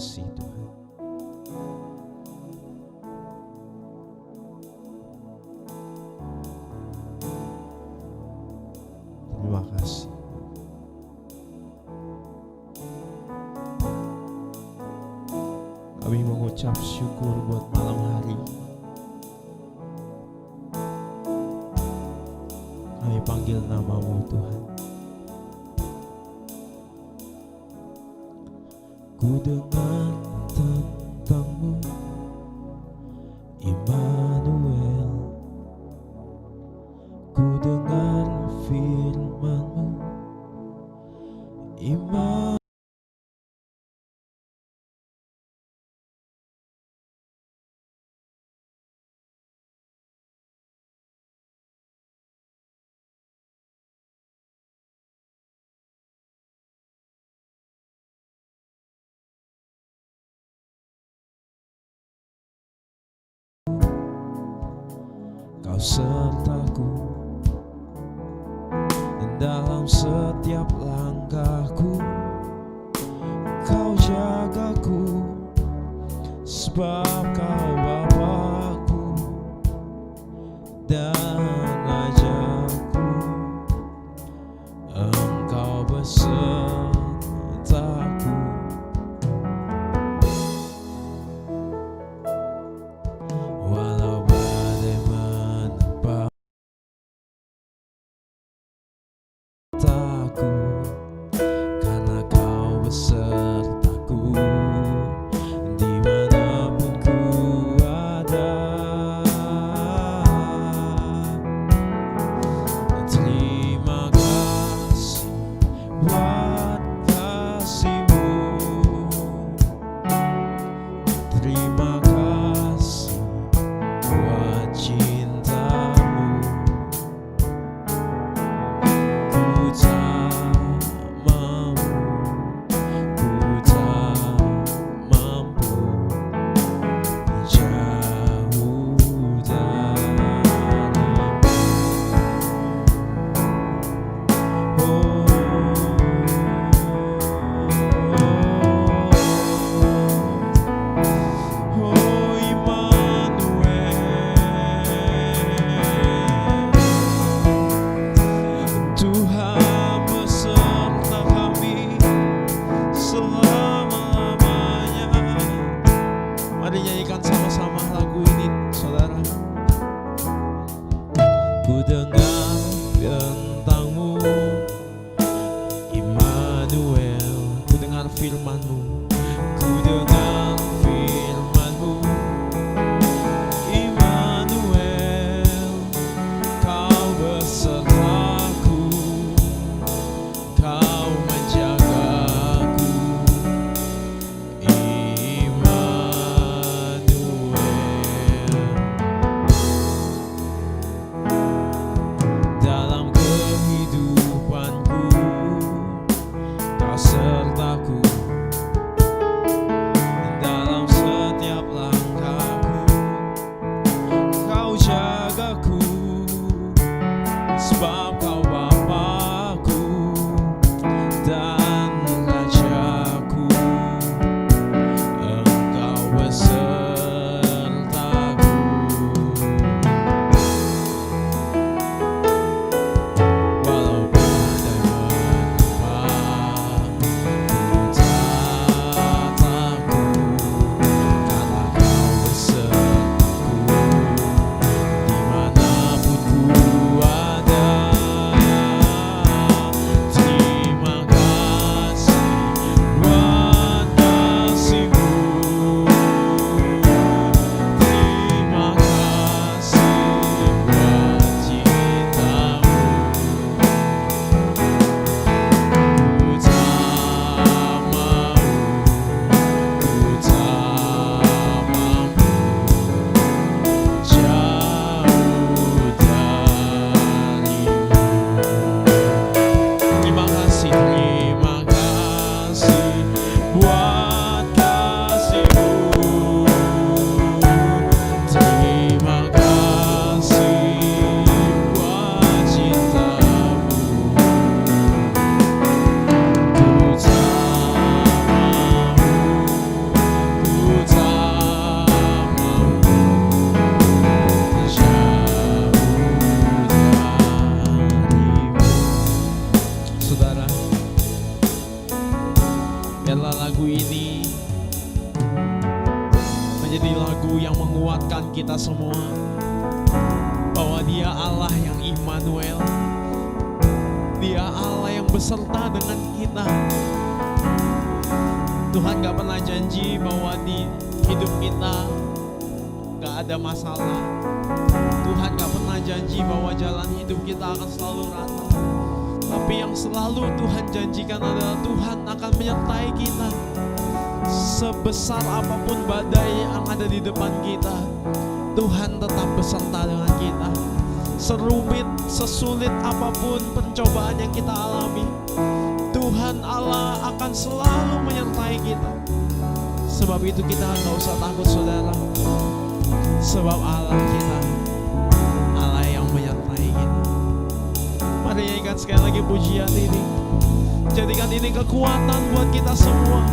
kasih Tuhan. Terima kasih. Kami mengucap syukur buat malam hari. Kami panggil nama-Mu Tuhan. Ku dengar tentang-Mu, Immanuel. Ku dengar firman-Mu, Immanuel. Kau sertaku dalam setiap langkahku. Kau jagaku sebab Kau Bapa-Ku dan Raja-Ku. Engkau besertaku. Walau badai menerpa taku, karena Kau besertaku dimanapun ku ada. Terima kasih buat kasih-Mu. Terima kasih buat cinta-Mu. Ku tak mampu, ku tak mampu jauh dari-Mu. Oh Immanuel, Tuhan beserta kami selama-lamanya. Mari nyanyikan sama-sama lagu ini, saudara. Ku dengar tentang-Mu, Immanuel. Ku dengar firman-Mu. Ku dengar firman-Mu, Immanuel. Kau besertaku, Kau menjagaku, Immanuel. Dalam kita semua bahwa Dia Allah yang Immanuel. Dia Allah yang beserta dengan kita. Tuhan gak pernah janji bahwa di hidup kita gak ada masalah. Tuhan gak pernah janji bahwa jalan hidup kita akan selalu rata. Tapi yang selalu Tuhan janjikan adalah Tuhan akan menyertai kita. Sebesar apapun badai yang ada di depan kita, Tuhan tetap beserta dengan kita. Serumit, sesulit apapun pencobaan yang kita alami, Tuhan Allah akan selalu menyertai kita. Sebab itu kita gak usah takut saudara. Sebab Allah kita, Allah yang menyertai kita. Mari nyanyikan sekali lagi pujian ini. Jadikan ini kekuatan buat kita semua.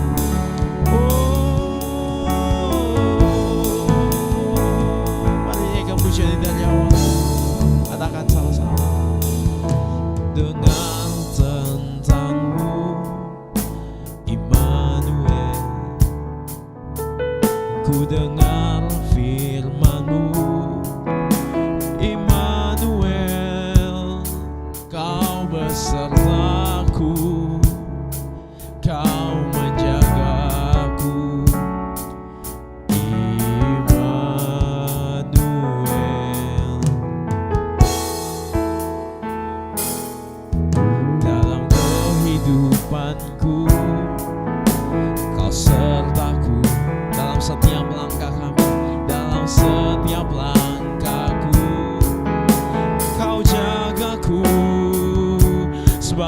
Mari nyanyikan pujian ini dari awal. Katakan sama-sama. Dengan tentang-Mu, Immanuel, ku dengar firman-Mu, Immanuel, Kau besertaku, Kau menjagaku, Immanuel. Dalam kehidupanku, Kau sertaku dalam setiap langkah kami, dalam setiap langkahku, Kau jagaku. Sebab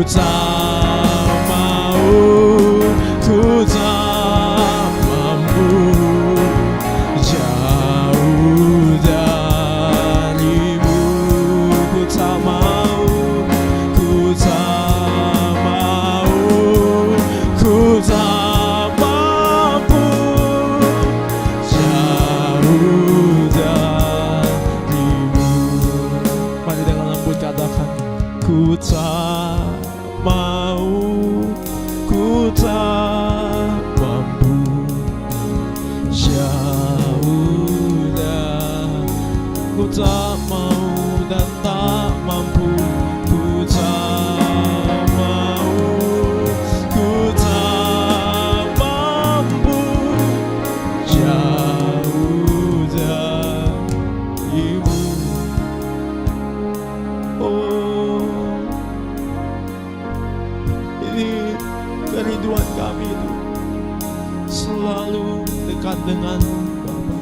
tak mau, ku tak mampu jauh darimu. Ku tak mau, ku tak mau, ku tak mampu jauh darimu. Mari dengan lembut katakan, ku tak mau, ku tak mampu jauh dan ku tak mau dan tak mampu. Ku tak mau, ku tak mampu jauh darimu. Oh, ini kerinduan kami itu selalu dekat dengan Bapa.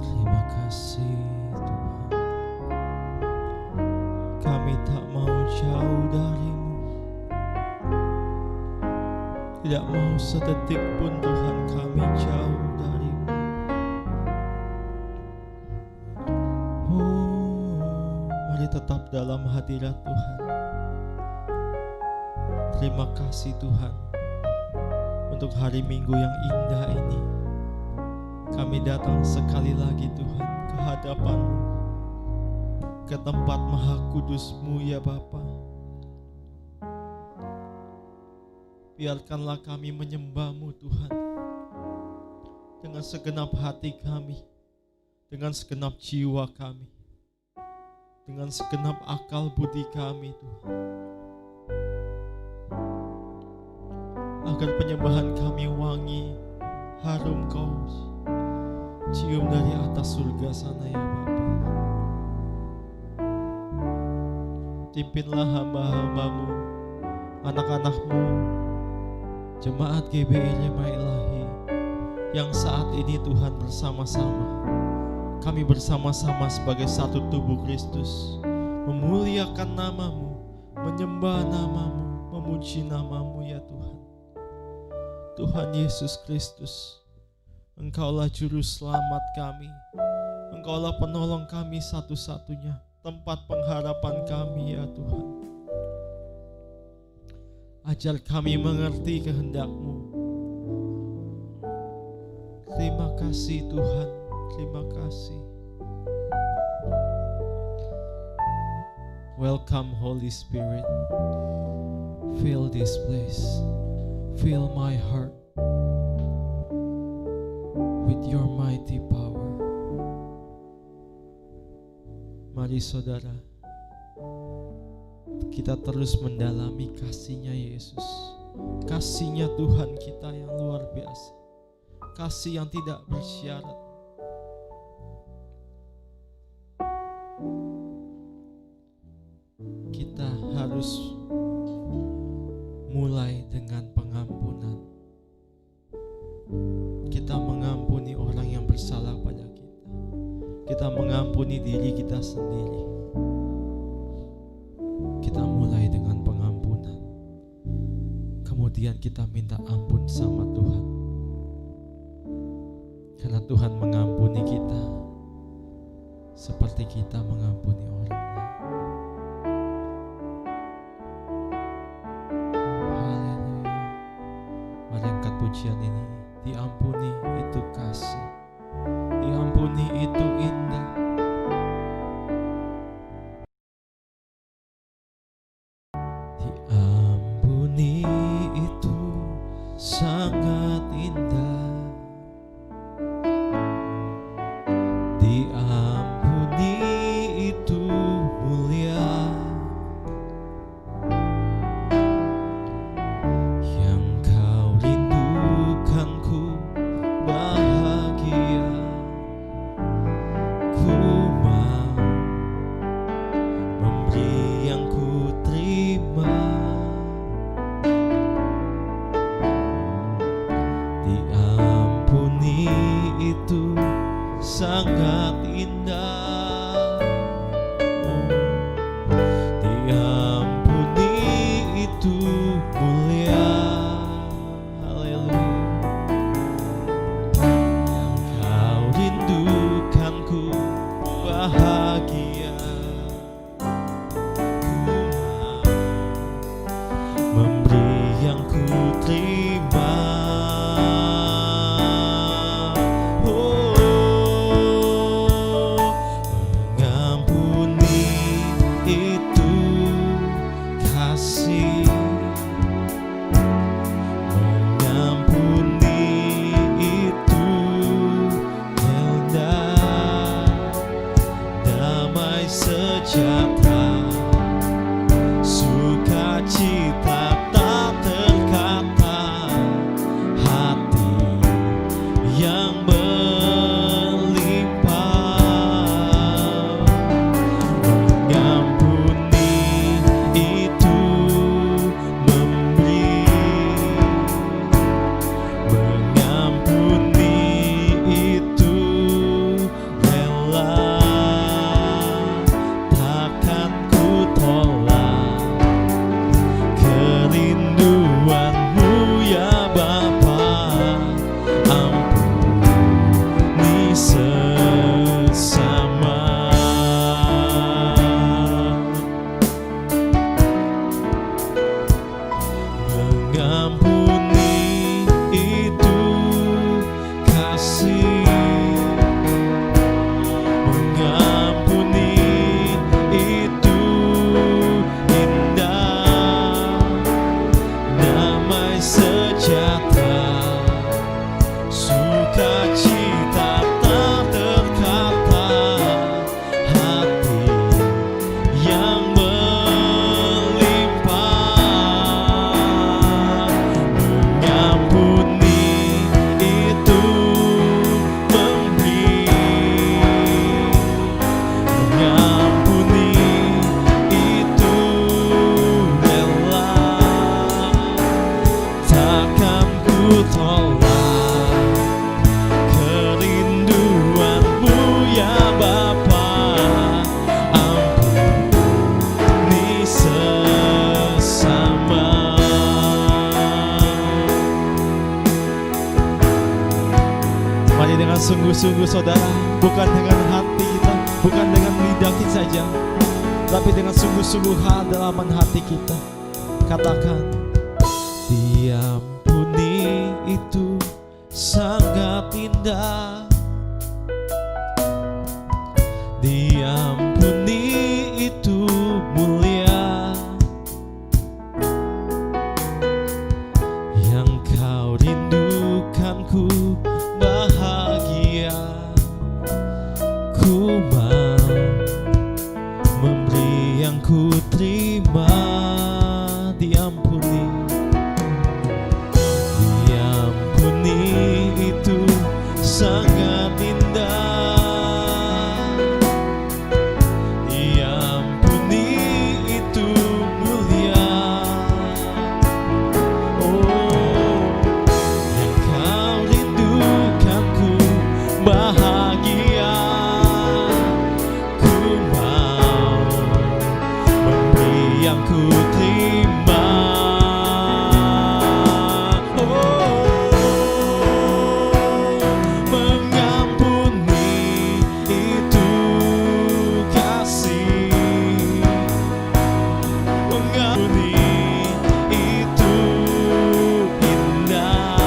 Terima kasih Tuhan, kami tak mau jauh darimu, tidak mau sedetik pun Tuhan kami jauh darimu. Oh, mari tetap dalam hadirat Tuhan. Terima kasih Tuhan untuk hari Minggu yang indah ini. Kami datang sekali lagi Tuhan ke hadapan-Mu, ke tempat Maha Kudus-Mu ya Bapa. Biarkanlah kami menyembah-Mu Tuhan dengan segenap hati kami, dengan segenap jiwa kami, dengan segenap akal budi kami Tuhan. Agar penyembahan kami wangi, harum Kau cium dari atas surga sana ya Bapa. Pimpinlah hamba-hamba-Mu, anak-anak-Mu, jemaat GBI Rema Ilahi yang saat ini Tuhan bersama-sama. Kami bersama-sama sebagai satu tubuh Kristus, memuliakan nama-Mu, menyembah nama-Mu, memuji nama-Mu ya Tuhan. Tuhan Yesus Kristus, Engkaulah juru selamat kami, Engkaulah penolong kami satu-satunya, tempat pengharapan kami ya Tuhan. Ajar kami mengerti kehendak-Mu. Terima kasih Tuhan, terima kasih. Welcome Holy Spirit, fill this place, fill my heart with your mighty power. Mari saudara, kita terus mendalami kasih-Nya Yesus, kasih-Nya Tuhan kita yang luar biasa, kasih yang tidak bersyarat. Kita harus mulai dengan pengampunan. Kita mengampuni orang yang bersalah pada kita. Kita mengampuni diri kita sendiri. Kita mulai dengan pengampunan. Kemudian kita minta ampun sama Tuhan. Karena Tuhan mengampuni kita seperti kita mengampuni orang lain. Haleluya. Mari angkat pujian ini. Diampuni itu kasih, Diampuni itu indah. Diampuni itu sangat indah. Diampuni itu mulia. Yang kau rindukan ku bahagia. Ku mau memberi yang ku terima. Diampuni itu sangat indah. Diampuni itu mulia. Haleluya. Yang kau rindukan ku bahagia. Ku mau memberi yang ku terima. Mengampuni itu kasih. Mengampuni itu indah. Damai sejahtera, sukacita tak terkata, hati yang melimpah. Mengampuni itu memberi. Mengampuni itu rela. Takkan ku tolak kerinduanmu ya Bapa. Ampuni sesama. Mengampuni itu kasih. Mengampuni itu indah. Damai sejahtera, sukacita tak terkata, hati yang melimpah. Mengampuni itu memberi. Mengampuni itu rela. Takkan ku tolak kerinduanmu ya Bapa. Ampuni sesama. Mari dengan sungguh-sungguh saudara, bukan dengan hati kita, bukan dengan lidah kita saja, tapi dengan sungguh-sungguh halaman hati kita. Katakan, diampuni itu sangat indah. Diampuni itu mulia. Yang kau rindukan ku bahagia. Ku mau memberi yang ku terima. Diampuni. Diampuni itu sangat indah. Diampuni itu mulia. Oh, yang kau rindukanku bahagia. Ku mau memberi yang ku terima. Mengampuni itu kasih. Mengampuni itu indah.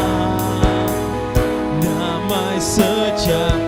Damai sejahtera,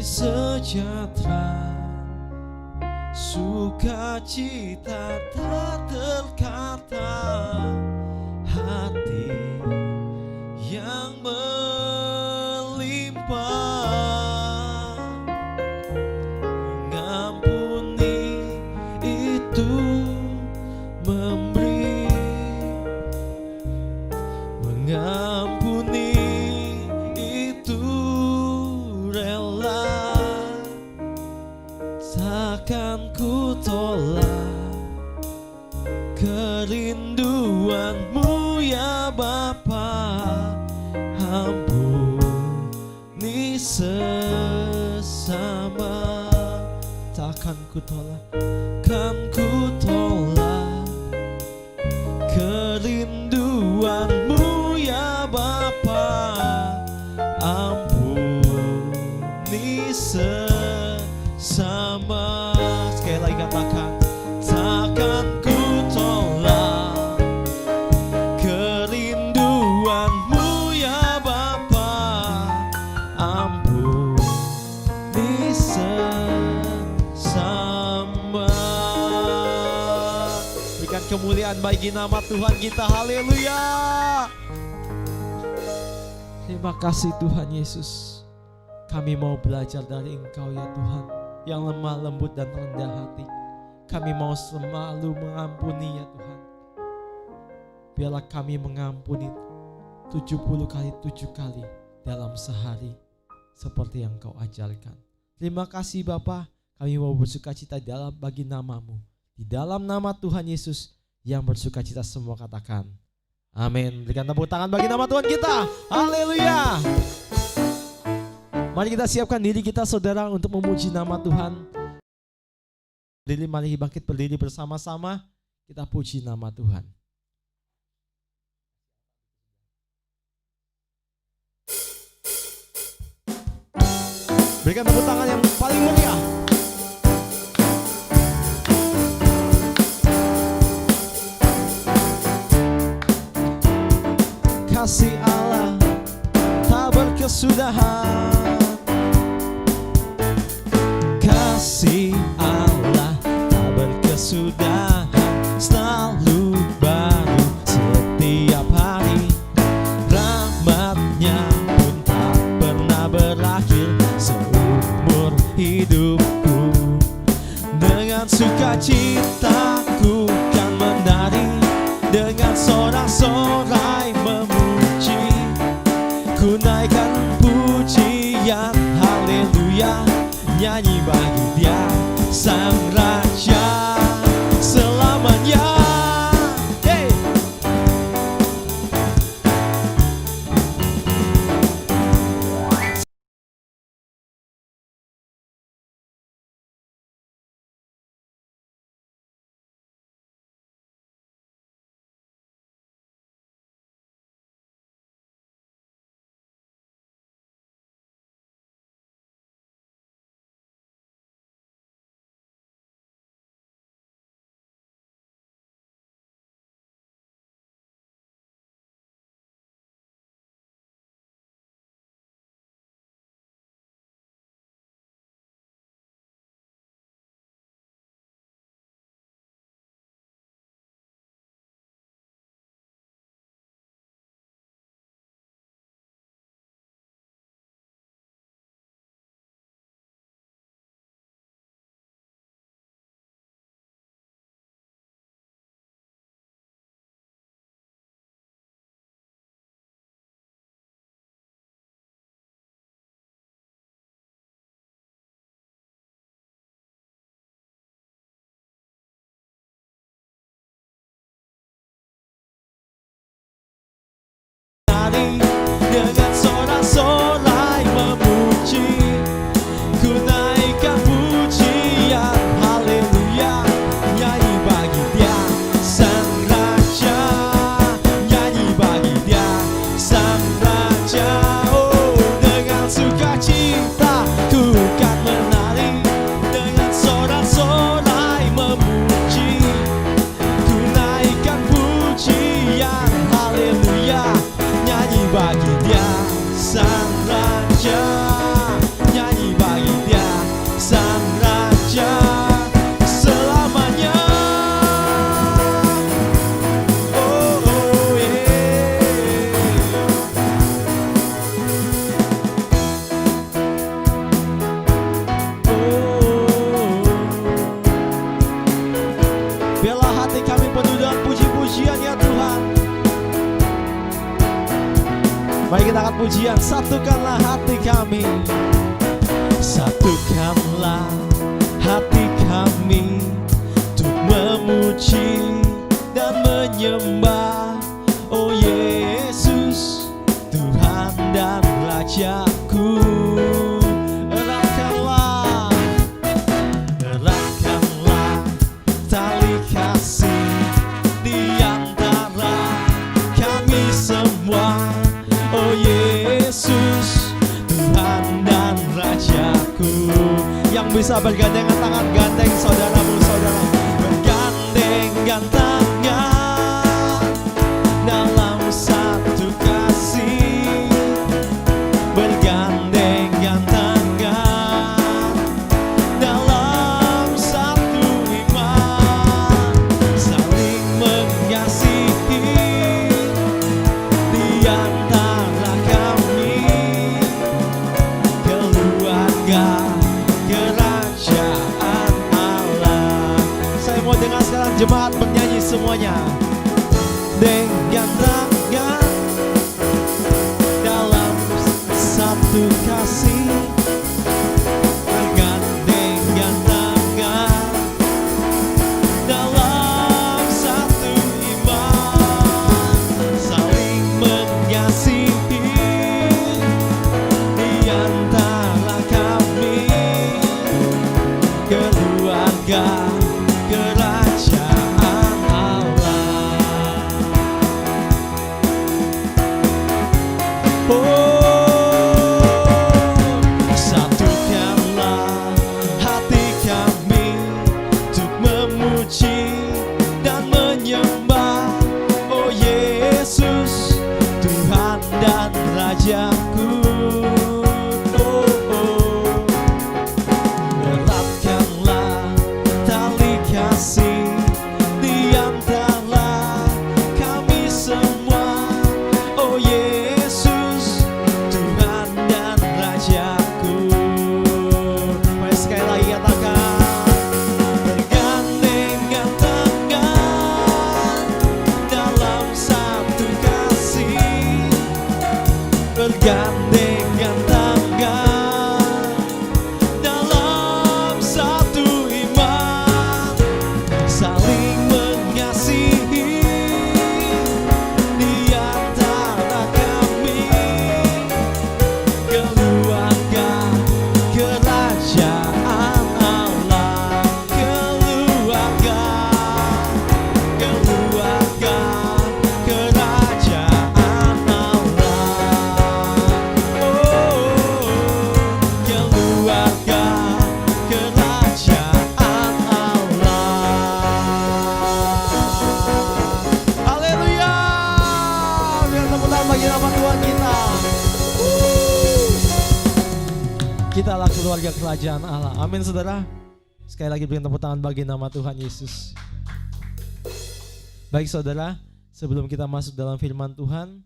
sejahtera, sukacita tak terkata, hati yang melimpah, mengampuni itu memberi, mengampuni itu rela, takkan ku tolak kerinduanmu ya Bapa. Ampuni sesama, takkan ku tolak, kan ku tolak kerinduanmu ya Bapa. Ampuni sesama. Sekali lagi katakan, takkan ku tolak kerinduanmu ya Bapa. Ampuni sesama. Berikan kemuliaan bagi nama Tuhan kita. Haleluya. Terima kasih Tuhan Yesus. Kami mau belajar dari Engkau ya Tuhan, yang lemah lembut dan rendah hati. Kami mau selalu mengampuni ya Tuhan. Biarlah kami mengampuni 70 kali 7 kali dalam sehari, seperti yang Kau ajarkan. Terima kasih Bapa. Kami mau bersukacita dalam bagi nama-Mu. Di dalam nama Tuhan Yesus yang bersukacita semua katakan amin. Berikan tepuk tangan bagi nama Tuhan kita. Haleluya. Mari kita siapkan diri kita saudara untuk memuji nama Tuhan. Mari bangkit berdiri bersama-sama. Kita puji nama Tuhan. Berikan tepuk tangan yang paling meriah. Kasih Allah tak berkesudahan. Kasih Allah tak berkesudahan, selalu baru setiap hari. Rahmatnya pun tak pernah berakhir seumur hidupku. Dengan sukacitaku kan menari, dengan sorak-sorai memuji. Ku naikkan pujian haleluya, nyanyi bagi Dia Sang Raja selamanya. Hey. Dengan sorak-sorai memuji, ku naikkan pujian haleluya, nyanyi bagi Dia Sang Raja, nyanyi bagi Dia Sang Raja. Oh, dengan sukacita ku kan menari, dengan sorak-sorai memuji, ku naikkan pujian haleluya, nyanyi bagi Dia Sang angkat pujian. Satukanlah hati kami, satukanlah hati kami untuk memuji dan menyembah, oh Yesus, Tuhan dan Rajaku. Eratkanlah, eratkanlah tali kasih di antara kami semua, oh Yesus, Tuhan dan Rajaku. Yang bisa bergandengan tangan, gandeng saudaramu, saudara. Bergandengan tangan dalam satu kasih, bergandengan tangan dalam satu iman, saling mengasihi di antara kami, keluarga kerajaan Allah. Saya mau dengar sekarang jemaat bernyanyi semuanya. Dengan tangan dalam satu kasih, bergandengan tangan dalam satu iman, saling mengasihi di antara kami, keluarga kerajaan Allah. Oh, satukanlah hati kami untuk memuji dan menyembah, oh Yesus, Tuhan dan Rajaku. Oh, oh. Eratkanlah tali kasih di antara kami semua, oh Yesus, Tuhan dan Rajaku. Mari sekali lagi katakan, bergandengan tangan dalam satu kasih, bergandengan tangan dalam satu iman, saling mengasihi di antara kami, keluarga kerajaan Allah, keluarga kerajaan Allah. Oh, keluarga kerajaan Allah. Haleluya. Biar tepuk tangan bagi nama Tuhan kita. Kita adalah keluarga kerajaan Allah. Amin saudara. Sekali lagi berikan tepuk tangan bagi nama Tuhan Yesus. Baik saudara, sebelum kita masuk dalam firman Tuhan,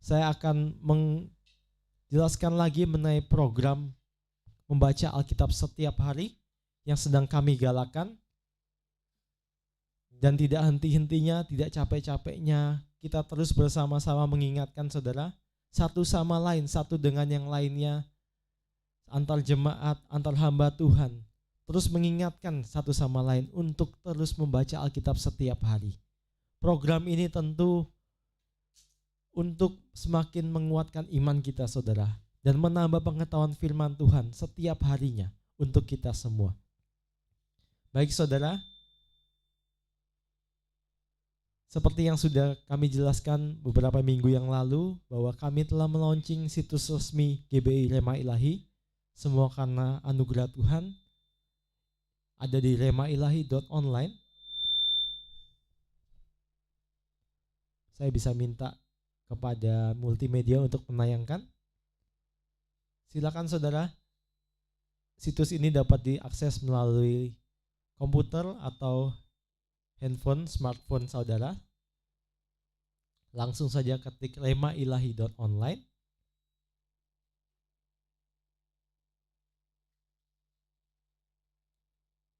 saya akan menjelaskan lagi mengenai program membaca Alkitab setiap hari yang sedang kami galakan. Dan tidak henti-hentinya, tidak capek-capeknya, kita terus bersama-sama mengingatkan saudara, satu sama lain, satu dengan yang lainnya, antar jemaat, antar hamba Tuhan, terus mengingatkan satu sama lain untuk terus membaca Alkitab setiap hari. Program ini tentu untuk semakin menguatkan iman kita saudara, dan menambah pengetahuan firman Tuhan setiap harinya untuk kita semua. Baik saudara, seperti yang sudah kami jelaskan beberapa minggu yang lalu, bahwa kami telah melaunching situs resmi GBI Rema Ilahi, semua karena anugerah Tuhan, ada di remailahi.online. Saya bisa minta kepada multimedia untuk menayangkan. Silakan saudara, situs ini dapat diakses melalui komputer atau handphone, smartphone saudara. Langsung saja ketik remailahi.online.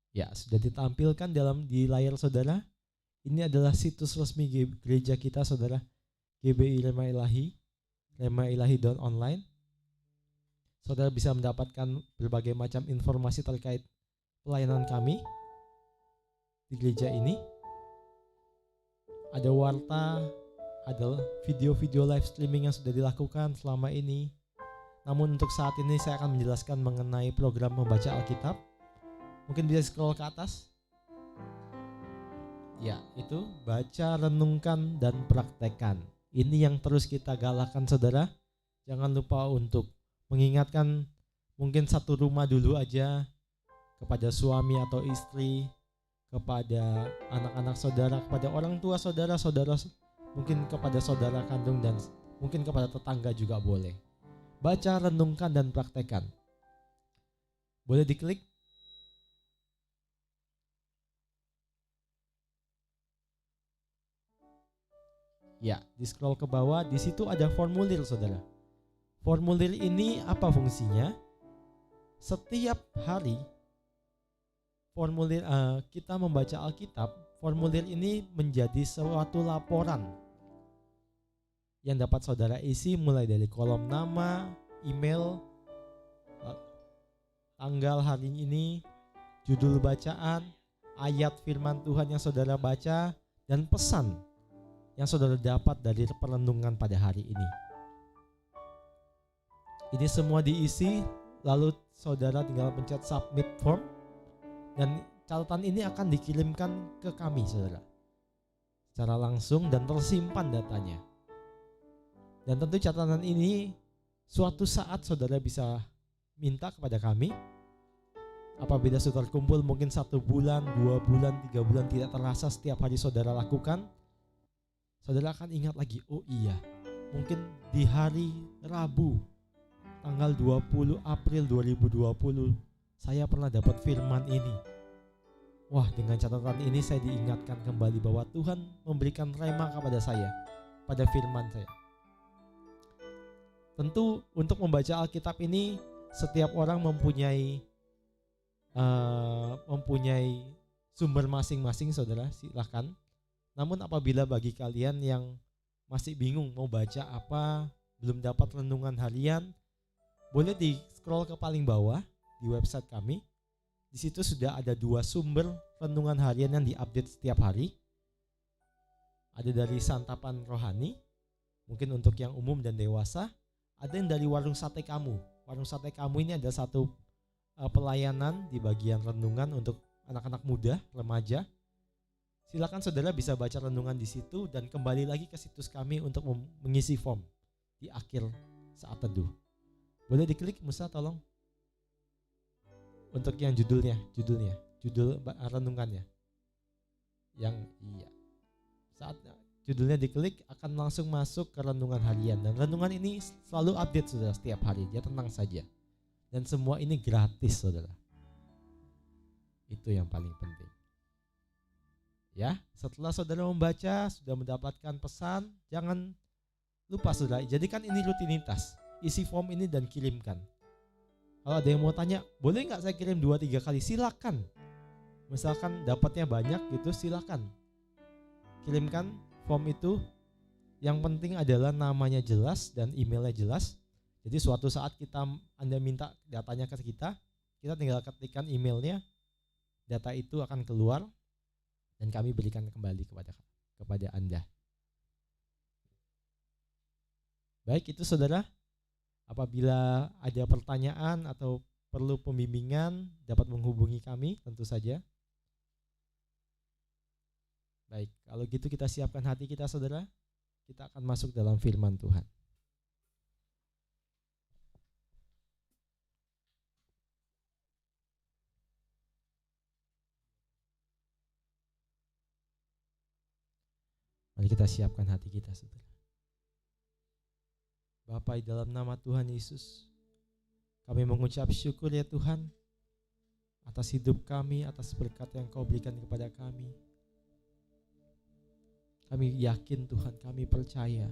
Ya, sudah ditampilkan di layar saudara. Ini adalah situs resmi gereja kita saudara, GBI Rema Ilahi. rema-ilahi.online. Saudara bisa mendapatkan berbagai macam informasi terkait pelayanan kami di gereja ini. Ada warta, ada video-video live streaming yang sudah dilakukan selama ini. Namun untuk saat ini saya akan menjelaskan mengenai program membaca Alkitab. Mungkin bisa scroll ke atas. Ya, itu baca, renungkan, dan praktekkan. Ini yang terus kita galakkan saudara. Jangan lupa untuk mengingatkan mungkin satu rumah dulu aja kepada suami atau istri, kepada anak-anak saudara, kepada orang tua saudara, mungkin kepada saudara kandung, dan mungkin kepada tetangga juga boleh. Baca, renungkan, dan praktekkan. Boleh diklik. Ya, di scroll ke bawah, di situ ada formulir saudara. Formulir ini apa fungsinya? Setiap hari formulir kita membaca Alkitab, formulir ini menjadi suatu laporan yang dapat saudara isi mulai dari kolom nama, email, tanggal hari ini, judul bacaan, ayat firman Tuhan yang saudara baca, dan pesan yang saudara dapat dari perenungan pada hari ini. Ini semua diisi, lalu saudara tinggal pencet submit form, dan catatan ini akan dikirimkan ke kami saudara secara langsung dan tersimpan datanya. Dan tentu catatan ini suatu saat saudara bisa minta kepada kami. Apabila saudara kumpul mungkin 1 bulan, 2 bulan, 3 bulan tidak terasa setiap hari saudara lakukan, saudara akan ingat lagi, oh iya, mungkin di hari Rabu tanggal 20 April 2020 saya pernah dapat firman ini. Wah, dengan catatan ini saya diingatkan kembali bahwa Tuhan memberikan rema kepada saya pada firman saya. Tentu untuk membaca Alkitab ini setiap orang mempunyai sumber masing-masing saudara, silakan. Namun apabila bagi kalian yang masih bingung mau baca apa, belum dapat renungan harian, boleh di scroll ke paling bawah di website kami. Di situ sudah ada 2 sumber renungan harian yang diupdate setiap hari. Ada dari Santapan Rohani, mungkin untuk yang umum dan dewasa. Ada yang dari Warung Sate Kamu. Warung Sate Kamu ini ada satu pelayanan di bagian renungan untuk anak-anak muda, remaja. Silakan saudara bisa baca renungan di situ dan kembali lagi ke situs kami untuk mengisi form di akhir saat teduh. Boleh diklik Musa tolong. Untuk yang judul renungannya. Yang iya. Saat judulnya diklik akan langsung masuk ke renungan harian, dan renungan ini selalu update saudara setiap hari. Dia tenang saja. Dan semua ini gratis saudara. Itu yang paling penting. Ya, setelah saudara membaca, sudah mendapatkan pesan, jangan lupa saudara, jadikan ini rutinitas. Isi form ini dan kirimkan. Kalau ada yang mau tanya, boleh nggak saya kirim 2-3 kali? Silakan. Misalkan dapatnya banyak gitu, silakan. Kirimkan form itu. Yang penting adalah namanya jelas dan emailnya jelas. Jadi suatu saat Anda minta datanya ke kita tinggal ketikkan emailnya, data itu akan keluar dan kami berikan kembali kepada Anda. Baik, itu saudara. Apabila ada pertanyaan atau perlu pembimbingan, dapat menghubungi kami tentu saja. Baik, kalau gitu kita siapkan hati kita saudara. Kita akan masuk dalam firman Tuhan. Mari kita siapkan hati kita saudara. Bapa, di dalam nama Tuhan Yesus, kami mengucap syukur ya Tuhan atas hidup kami, atas berkat yang Kau berikan kepada kami. Kami yakin Tuhan, kami percaya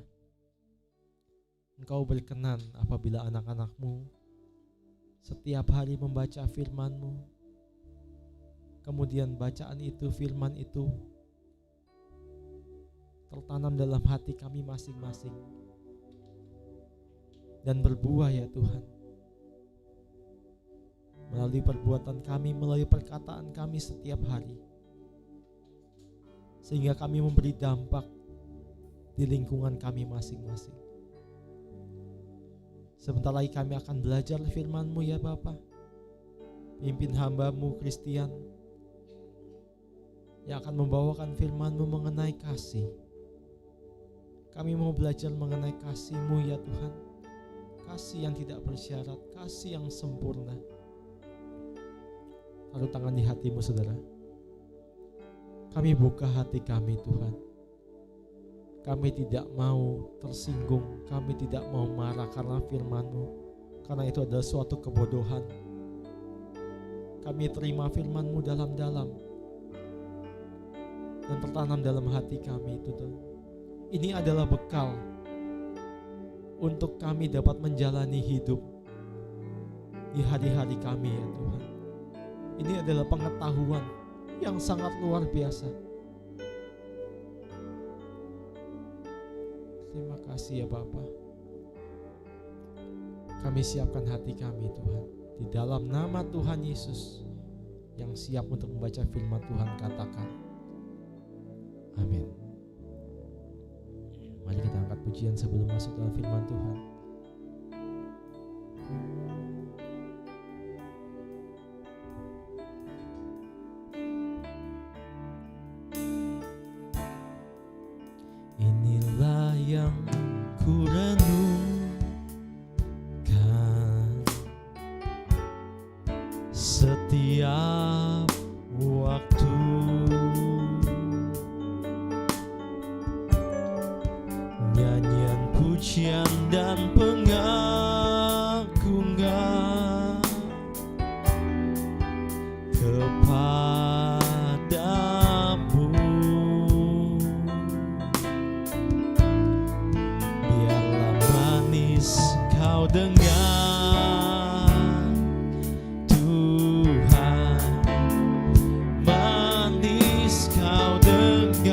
Engkau berkenan apabila anak-anak-Mu setiap hari membaca firman-Mu, kemudian bacaan itu, firman itu tertanam dalam hati kami masing-masing. dan berbuah ya Tuhan. Melalui perbuatan kami, melalui perkataan kami setiap hari. Sehingga kami memberi dampak di lingkungan kami masing-masing. Sebentar lagi kami akan belajar firman-Mu ya Bapa. Pimpin hamba-Mu Christian yang akan membawakan firman-Mu mengenai kasih. Kami mau belajar mengenai kasih-Mu ya Tuhan. Kasih yang tidak bersyarat, kasih yang sempurna. Taruh tangan di hatimu saudara. Kami buka hati kami Tuhan. Kami tidak mau tersinggung, kami tidak mau marah karena firman-Mu, karena itu adalah suatu kebodohan. Kami terima firman-Mu dalam-dalam dan tertanam dalam hati kami itu Tuhan. Ini adalah bekal untuk kami dapat menjalani hidup di hari-hari kami ya Tuhan. Ini adalah pengetahuan yang sangat luar biasa. Terima kasih ya Bapa. Kami siapkan hati kami Tuhan. Di dalam nama Tuhan Yesus yang siap untuk membaca firman Tuhan katakan. Amin. Mari kita angkat pujian sebelum masuk dalam firman Tuhan. Inilah yang ku renungkan setiap waktu. Nyanyian pujian dan pengagungan kepadamu. Biarlah manis kau dengar Tuhan, manis kau dengar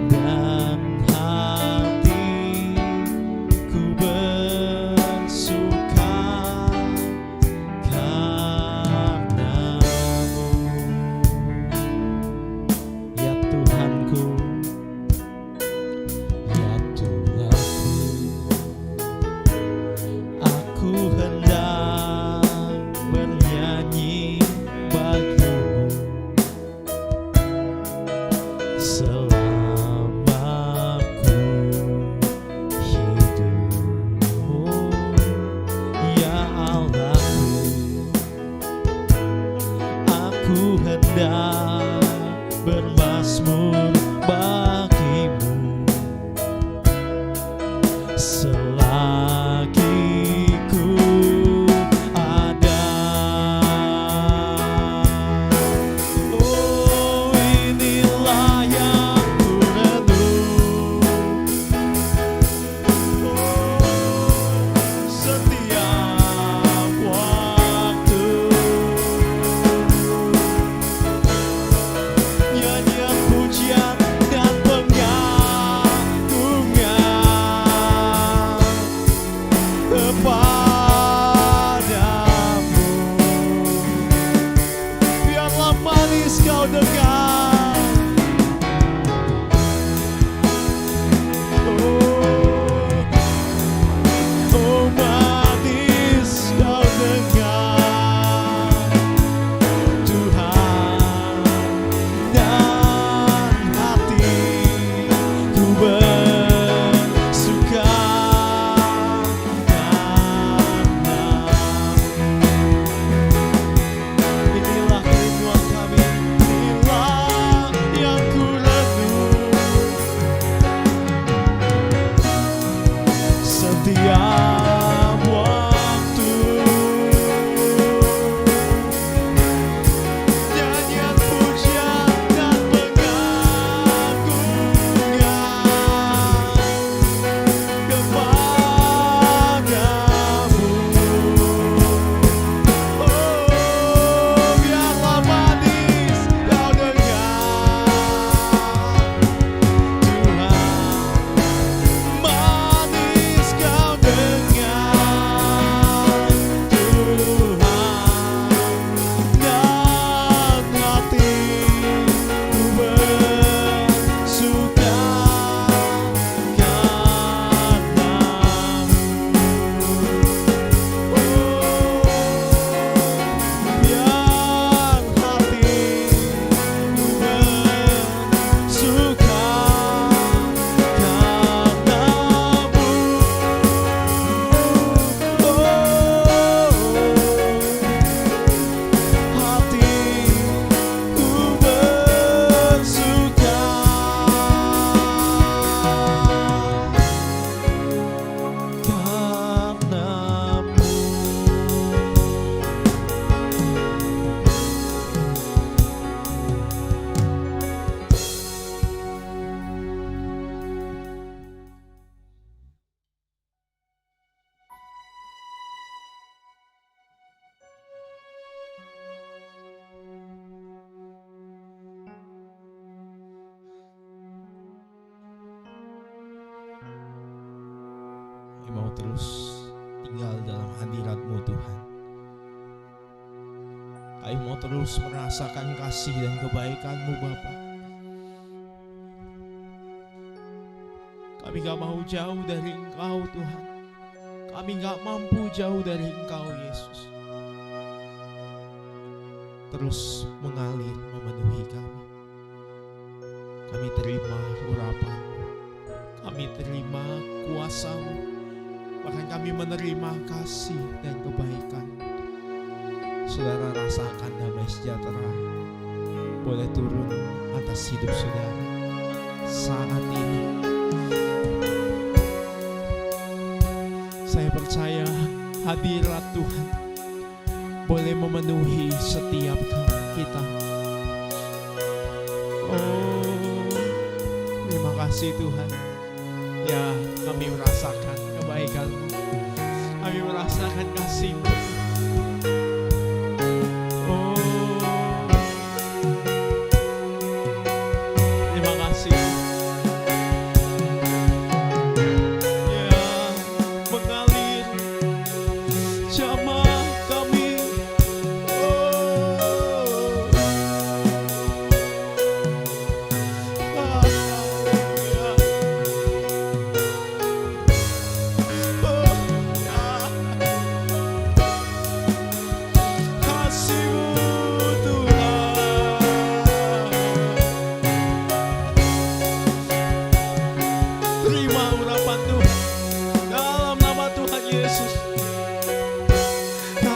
dan hatiku bersuka karenamu. Ya Tuhanku, ya Tuhanku, aku hendak bernyanyi bagimu selama ku hidup. Ya Allahku, aku hendak bermazmur bagimu selagi ku ada. Oh, inilah yang ku renung. Oh, setiap waktu. Nyanyian pujian dan pengagungan kepadamu. Biarlah manis kau dengar. Oh manis kau dengar Tuhan, dan hatiku bersuka karenamu. terus tinggal dalam hadirat-Mu Tuhan. Kami mau terus merasakan kasih dan kebaikan-Mu Bapa. Kami gak mau jauh dari Engkau Tuhan. Kami gak mampu jauh dari Engkau Yesus. Terus mengalir memenuhi kami. Kami terima urapan-Mu. Kami terima kuasa-Mu. Bahkan kami menerima kasih dan kebaikan. Saudara, rasakan damai sejahtera boleh turun atas hidup saudara saat ini. Saya percaya hadirat Tuhan boleh memenuhi setiap kita. Oh, terima kasih Tuhan. Ya, kami merasakan kebaikan-Mu. Kami merasakan kasih-Mu.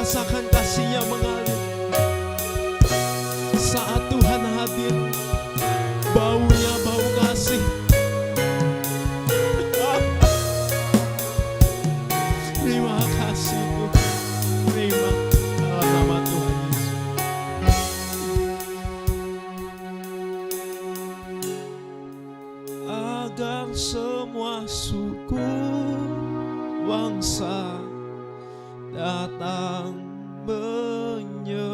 Rasakan kasih-Nya mengalir. Saat Tuhan hadir, baunya bau kasih. Terima kasih Tuhan. Terima dalam nama Tuhan Yesus. Agar semua suku bangsa datang menyembah-Mu.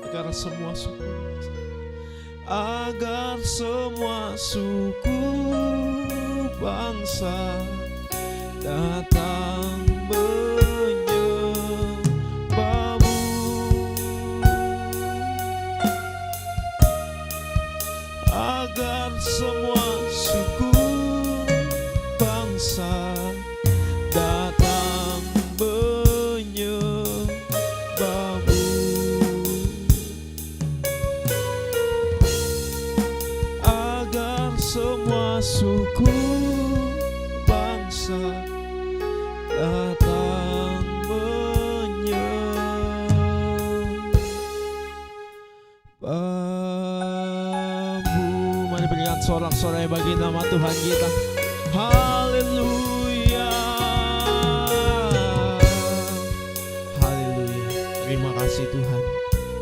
Agar semua suku bangsa datang menyembah-Mu. Agar semua suku bangsa datang menyembah-Mu. Agar semua suku bangsa datang menyembah-Mu. Mari berikan sorak-sorai bagi nama Tuhan kita. Haleluya. Haleluya. Terima kasih Tuhan.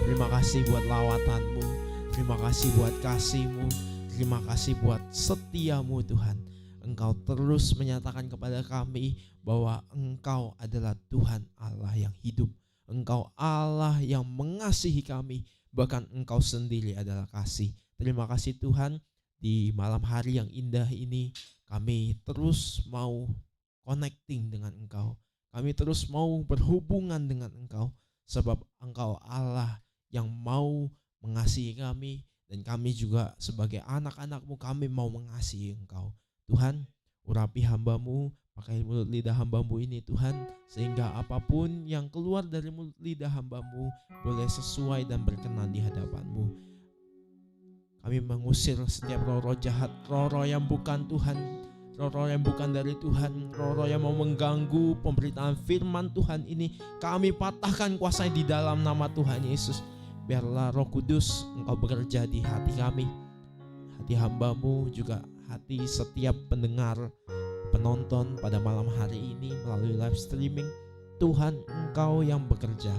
Terima kasih buat lawatan-Mu. Terima kasih buat kasih-Mu. Terima kasih buat setia-Mu Tuhan. Engkau terus menyatakan kepada kami bahwa Engkau adalah Tuhan Allah yang hidup. Engkau Allah yang mengasihi kami. Bahkan Engkau sendiri adalah kasih. Terima kasih Tuhan. Di malam hari yang indah ini kami terus mau connecting dengan Engkau. Kami terus mau berhubungan dengan Engkau. Sebab Engkau Allah yang mau mengasihi kami. Dan kami juga sebagai anak-anak-Mu kami mau mengasihi Engkau. Tuhan, urapi hamba-Mu, pakai mulut lidah hamba-Mu ini Tuhan. Sehingga apapun yang keluar dari mulut lidah hamba-Mu boleh sesuai dan berkenan di hadapan-Mu. Kami mengusir setiap roh-roh jahat, roh-roh yang bukan Tuhan, roh-roh yang bukan dari Tuhan, roh-roh yang mau mengganggu pemberitaan firman Tuhan ini. Kami patahkan kuasanya di dalam nama Tuhan Yesus. Biarlah Roh Kudus Engkau bekerja di hati kami, hati hamba-Mu, juga hati setiap pendengar, penonton pada malam hari ini melalui live streaming. Tuhan, Engkau yang bekerja.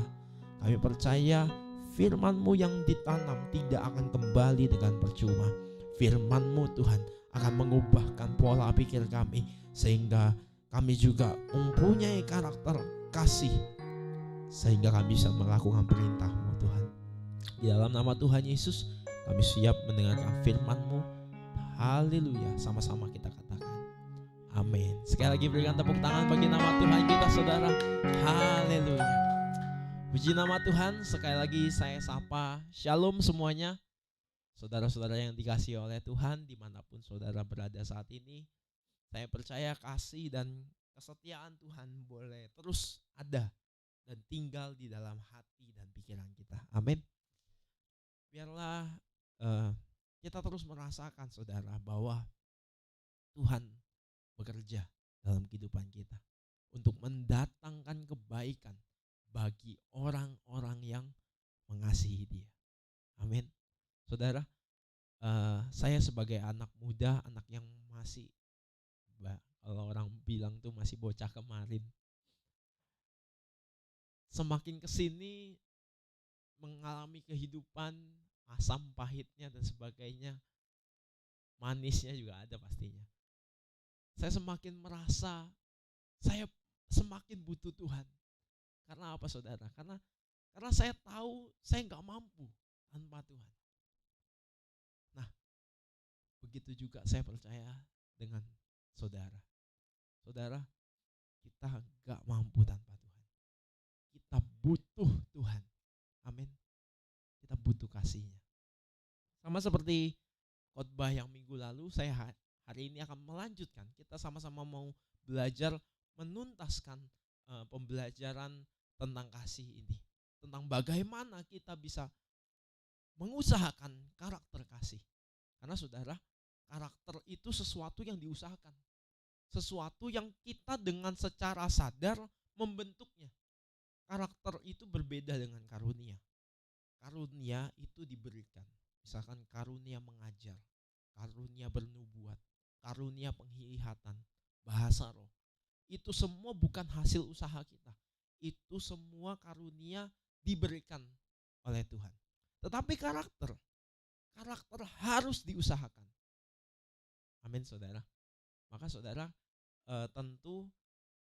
Kami percaya firman-Mu yang ditanam tidak akan kembali dengan percuma. Firman-Mu Tuhan akan mengubahkan pola pikir kami, sehingga kami juga mempunyai karakter kasih, sehingga kami bisa melakukan perintah-Mu Tuhan. Di dalam nama Tuhan Yesus kami siap mendengarkan firman-Mu Haleluya. Sama-sama kita katakan amin. Sekali lagi berikan tepuk tangan bagi nama Tuhan kita, saudara. Haleluya. Puji nama Tuhan. Sekali lagi saya sapa shalom semuanya, saudara-saudara yang dikasihi oleh Tuhan dimanapun saudara berada saat ini. Saya percaya kasih dan kesetiaan Tuhan boleh terus ada dan tinggal di dalam hati dan pikiran kita. Amin. Biarlah kita terus merasakan, saudara, bahwa Tuhan bekerja dalam kehidupan kita untuk mendatangkan kebaikan bagi orang-orang yang mengasihi Dia. Amin. Saudara, saya sebagai anak muda, anak yang masih, kalau orang bilang tuh masih bocah kemarin, semakin kesini mengalami kehidupan asam pahitnya dan sebagainya, manisnya juga ada pastinya. Saya semakin merasa saya semakin butuh Tuhan. Karena apa, saudara? Karena saya tahu saya nggak mampu tanpa Tuhan. Nah, begitu juga saya percaya dengan saudara. Saudara, kita nggak mampu tanpa Tuhan. Kita butuh Tuhan. Amin. Kita butuh kasih-Nya. Sama seperti khotbah yang minggu lalu, saya hari ini akan melanjutkan. Kita sama-sama mau belajar menuntaskan pembelajaran tentang kasih ini. Tentang bagaimana kita bisa mengusahakan karakter kasih. Karena saudara, karakter itu sesuatu yang diusahakan. Sesuatu yang kita dengan secara sadar membentuknya. Karakter itu berbeda dengan karunia. Karunia itu diberikan. Misalkan karunia mengajar, karunia bernubuat, karunia penglihatan, bahasa roh. Itu semua bukan hasil usaha kita. Itu semua karunia diberikan oleh Tuhan. Tetapi karakter harus diusahakan. Amin, saudara. Maka saudara, tentu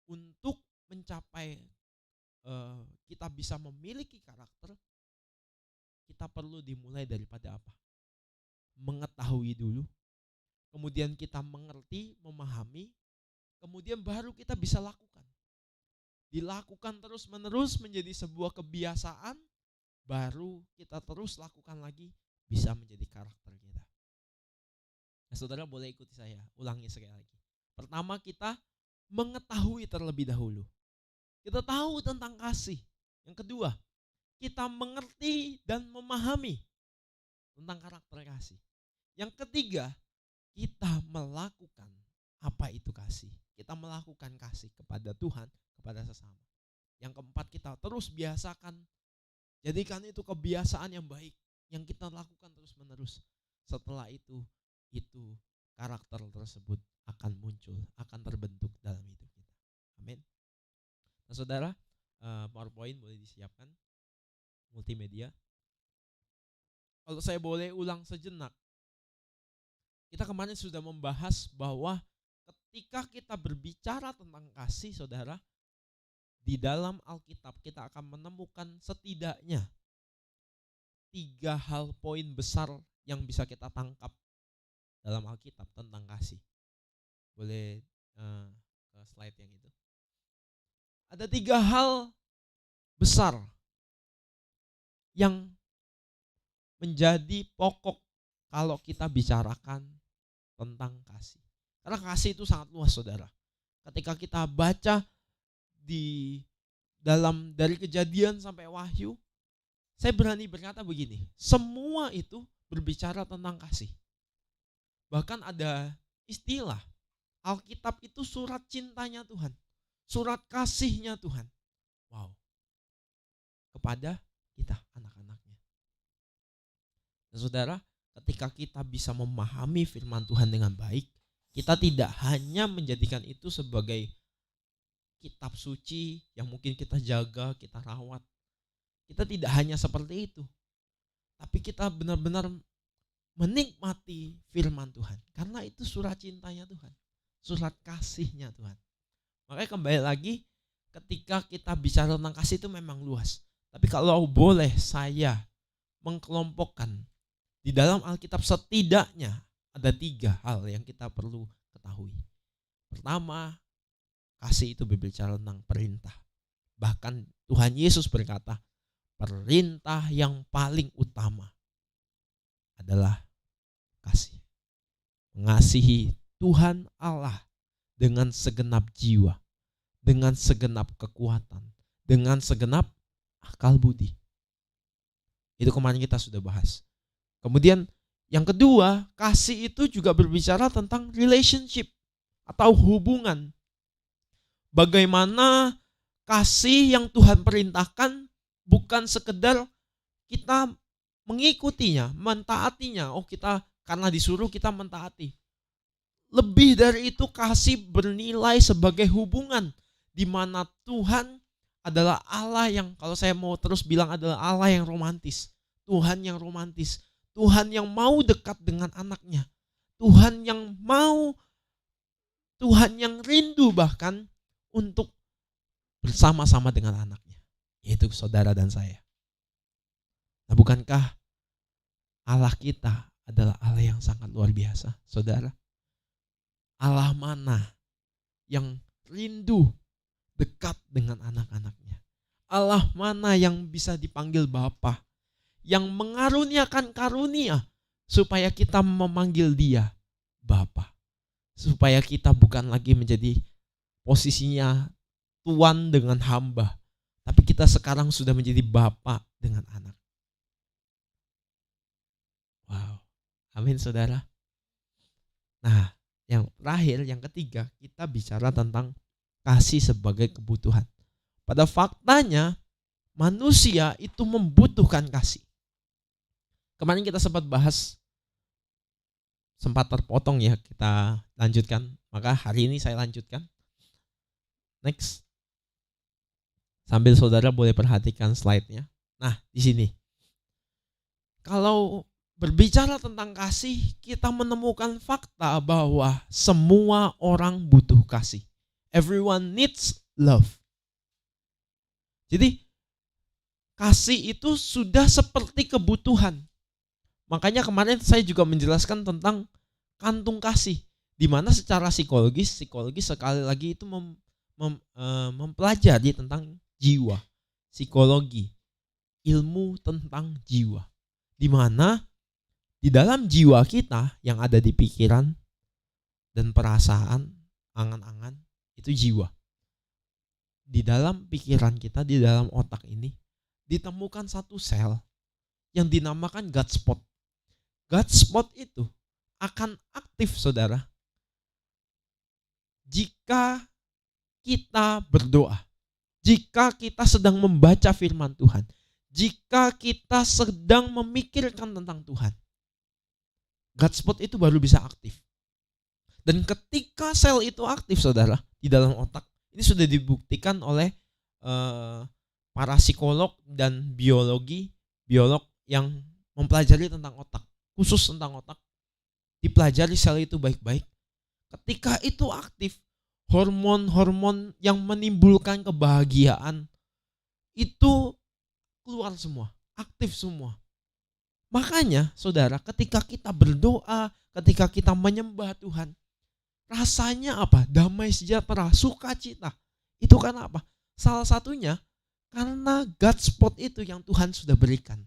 untuk mencapai kita bisa memiliki karakter, kita perlu dimulai daripada apa? Mengetahui dulu, kemudian kita mengerti, memahami, kemudian baru kita bisa lakukan. Dilakukan terus-menerus menjadi sebuah kebiasaan, baru kita terus lakukan lagi, bisa menjadi karakter kita. Nah, saudara boleh ikuti saya, ulangi sekali lagi. Pertama, kita mengetahui terlebih dahulu. Kita tahu tentang kasih. Yang kedua, kita mengerti dan memahami tentang karakter kasih. Yang ketiga, kita melakukan apa itu kasih. Kita melakukan kasih kepada Tuhan, kepada sesama. Yang keempat, kita terus biasakan. Jadikan itu kebiasaan yang baik yang kita lakukan terus-menerus. Setelah itu karakter tersebut akan muncul, akan terbentuk dalam hidup kita. Amin. Nah, saudara, PowerPoint boleh disiapkan, multimedia. Kalau saya boleh ulang sejenak, kita kemarin sudah membahas bahwa ketika kita berbicara tentang kasih, saudara, di dalam Alkitab kita akan menemukan setidaknya 3 hal poin besar yang bisa kita tangkap dalam Alkitab tentang kasih. Boleh ke slide yang itu. Ada 3 hal besar yang menjadi pokok kalau kita bicarakan tentang kasih. Karena kasih itu sangat luas, saudara. Ketika kita baca di dalam dari Kejadian sampai Wahyu, saya berani berkata begini, semua itu berbicara tentang kasih. Bahkan ada istilah, Alkitab itu surat cintanya Tuhan, surat kasihnya Tuhan. Wow. Kepada kita, anak-anaknya. Dan saudara, ketika kita bisa memahami firman Tuhan dengan baik, kita tidak hanya menjadikan itu sebagai kitab suci yang mungkin kita jaga, kita rawat. Kita tidak hanya seperti itu. Tapi kita benar-benar menikmati firman Tuhan. Karena itu surat cintanya Tuhan. Surat kasihnya Tuhan. Makanya kembali lagi, ketika kita bicara tentang kasih itu memang luas. Tapi kalau boleh saya mengkelompokkan, di dalam Alkitab setidaknya ada 3 hal yang kita perlu ketahui. Pertama, kasih itu berbicara tentang perintah. Bahkan Tuhan Yesus berkata, perintah yang paling utama adalah kasih. Mengasihi Tuhan Allah dengan segenap jiwa, dengan segenap kekuatan, dengan segenap akal budi. Itu kemarin kita sudah bahas. Kemudian yang kedua, kasih itu juga berbicara tentang relationship atau hubungan. Bagaimana kasih yang Tuhan perintahkan bukan sekedar kita mengikutinya, mentaatinya. Oh, kita karena disuruh kita mentaati. Lebih dari itu, kasih bernilai sebagai hubungan di mana Tuhan adalah Allah yang, kalau saya mau terus bilang, adalah Allah yang romantis. Tuhan yang romantis. Tuhan yang mau dekat dengan anaknya. Tuhan yang mau, Tuhan yang rindu bahkan untuk bersama-sama dengan anaknya, yaitu saudara dan saya. Nah, bukankah Allah kita adalah Allah yang sangat luar biasa, saudara? Allah mana yang rindu dekat dengan anak-anaknya? Allah mana yang bisa dipanggil Bapa, yang mengaruniakan karunia supaya kita memanggil Dia Bapa, supaya kita bukan lagi menjadi posisinya tuan dengan hamba, tapi kita sekarang sudah menjadi Bapa dengan anak. Wow, amin saudara. Nah, yang terakhir, yang ketiga, kita bicara tentang kasih sebagai kebutuhan. Pada faktanya, manusia itu membutuhkan kasih. Kemarin kita sempat bahas, sempat terpotong ya, kita lanjutkan. Maka hari ini saya lanjutkan. Next. Sambil saudara boleh perhatikan slide-nya. Nah, di sini. Kalau berbicara tentang kasih, kita menemukan fakta bahwa semua orang butuh kasih. Everyone needs love. Jadi, kasih itu sudah seperti kebutuhan. Makanya kemarin saya juga menjelaskan tentang kantung kasih, di mana secara psikologis sekali lagi itu mempelajari tentang jiwa, psikologi, ilmu tentang jiwa, di mana di dalam jiwa kita yang ada di pikiran dan perasaan, angan-angan, itu jiwa. Di dalam pikiran kita, di dalam otak ini ditemukan satu sel yang dinamakan God spot. God spot itu akan aktif, saudara, jika kita berdoa, jika kita sedang membaca firman Tuhan, jika kita sedang memikirkan tentang Tuhan. God spot itu baru bisa aktif. Dan ketika sel itu aktif, saudara, di dalam otak, ini sudah dibuktikan oleh para psikolog dan biolog yang mempelajari tentang otak, khusus tentang otak, dipelajari sel itu baik-baik. Ketika itu aktif, hormon-hormon yang menimbulkan kebahagiaan itu keluar semua, aktif semua. Makanya saudara, ketika kita berdoa, ketika kita menyembah Tuhan, rasanya apa? Damai sejahtera, sukacita. Itu karena apa? Salah satunya karena God spot itu yang Tuhan sudah berikan.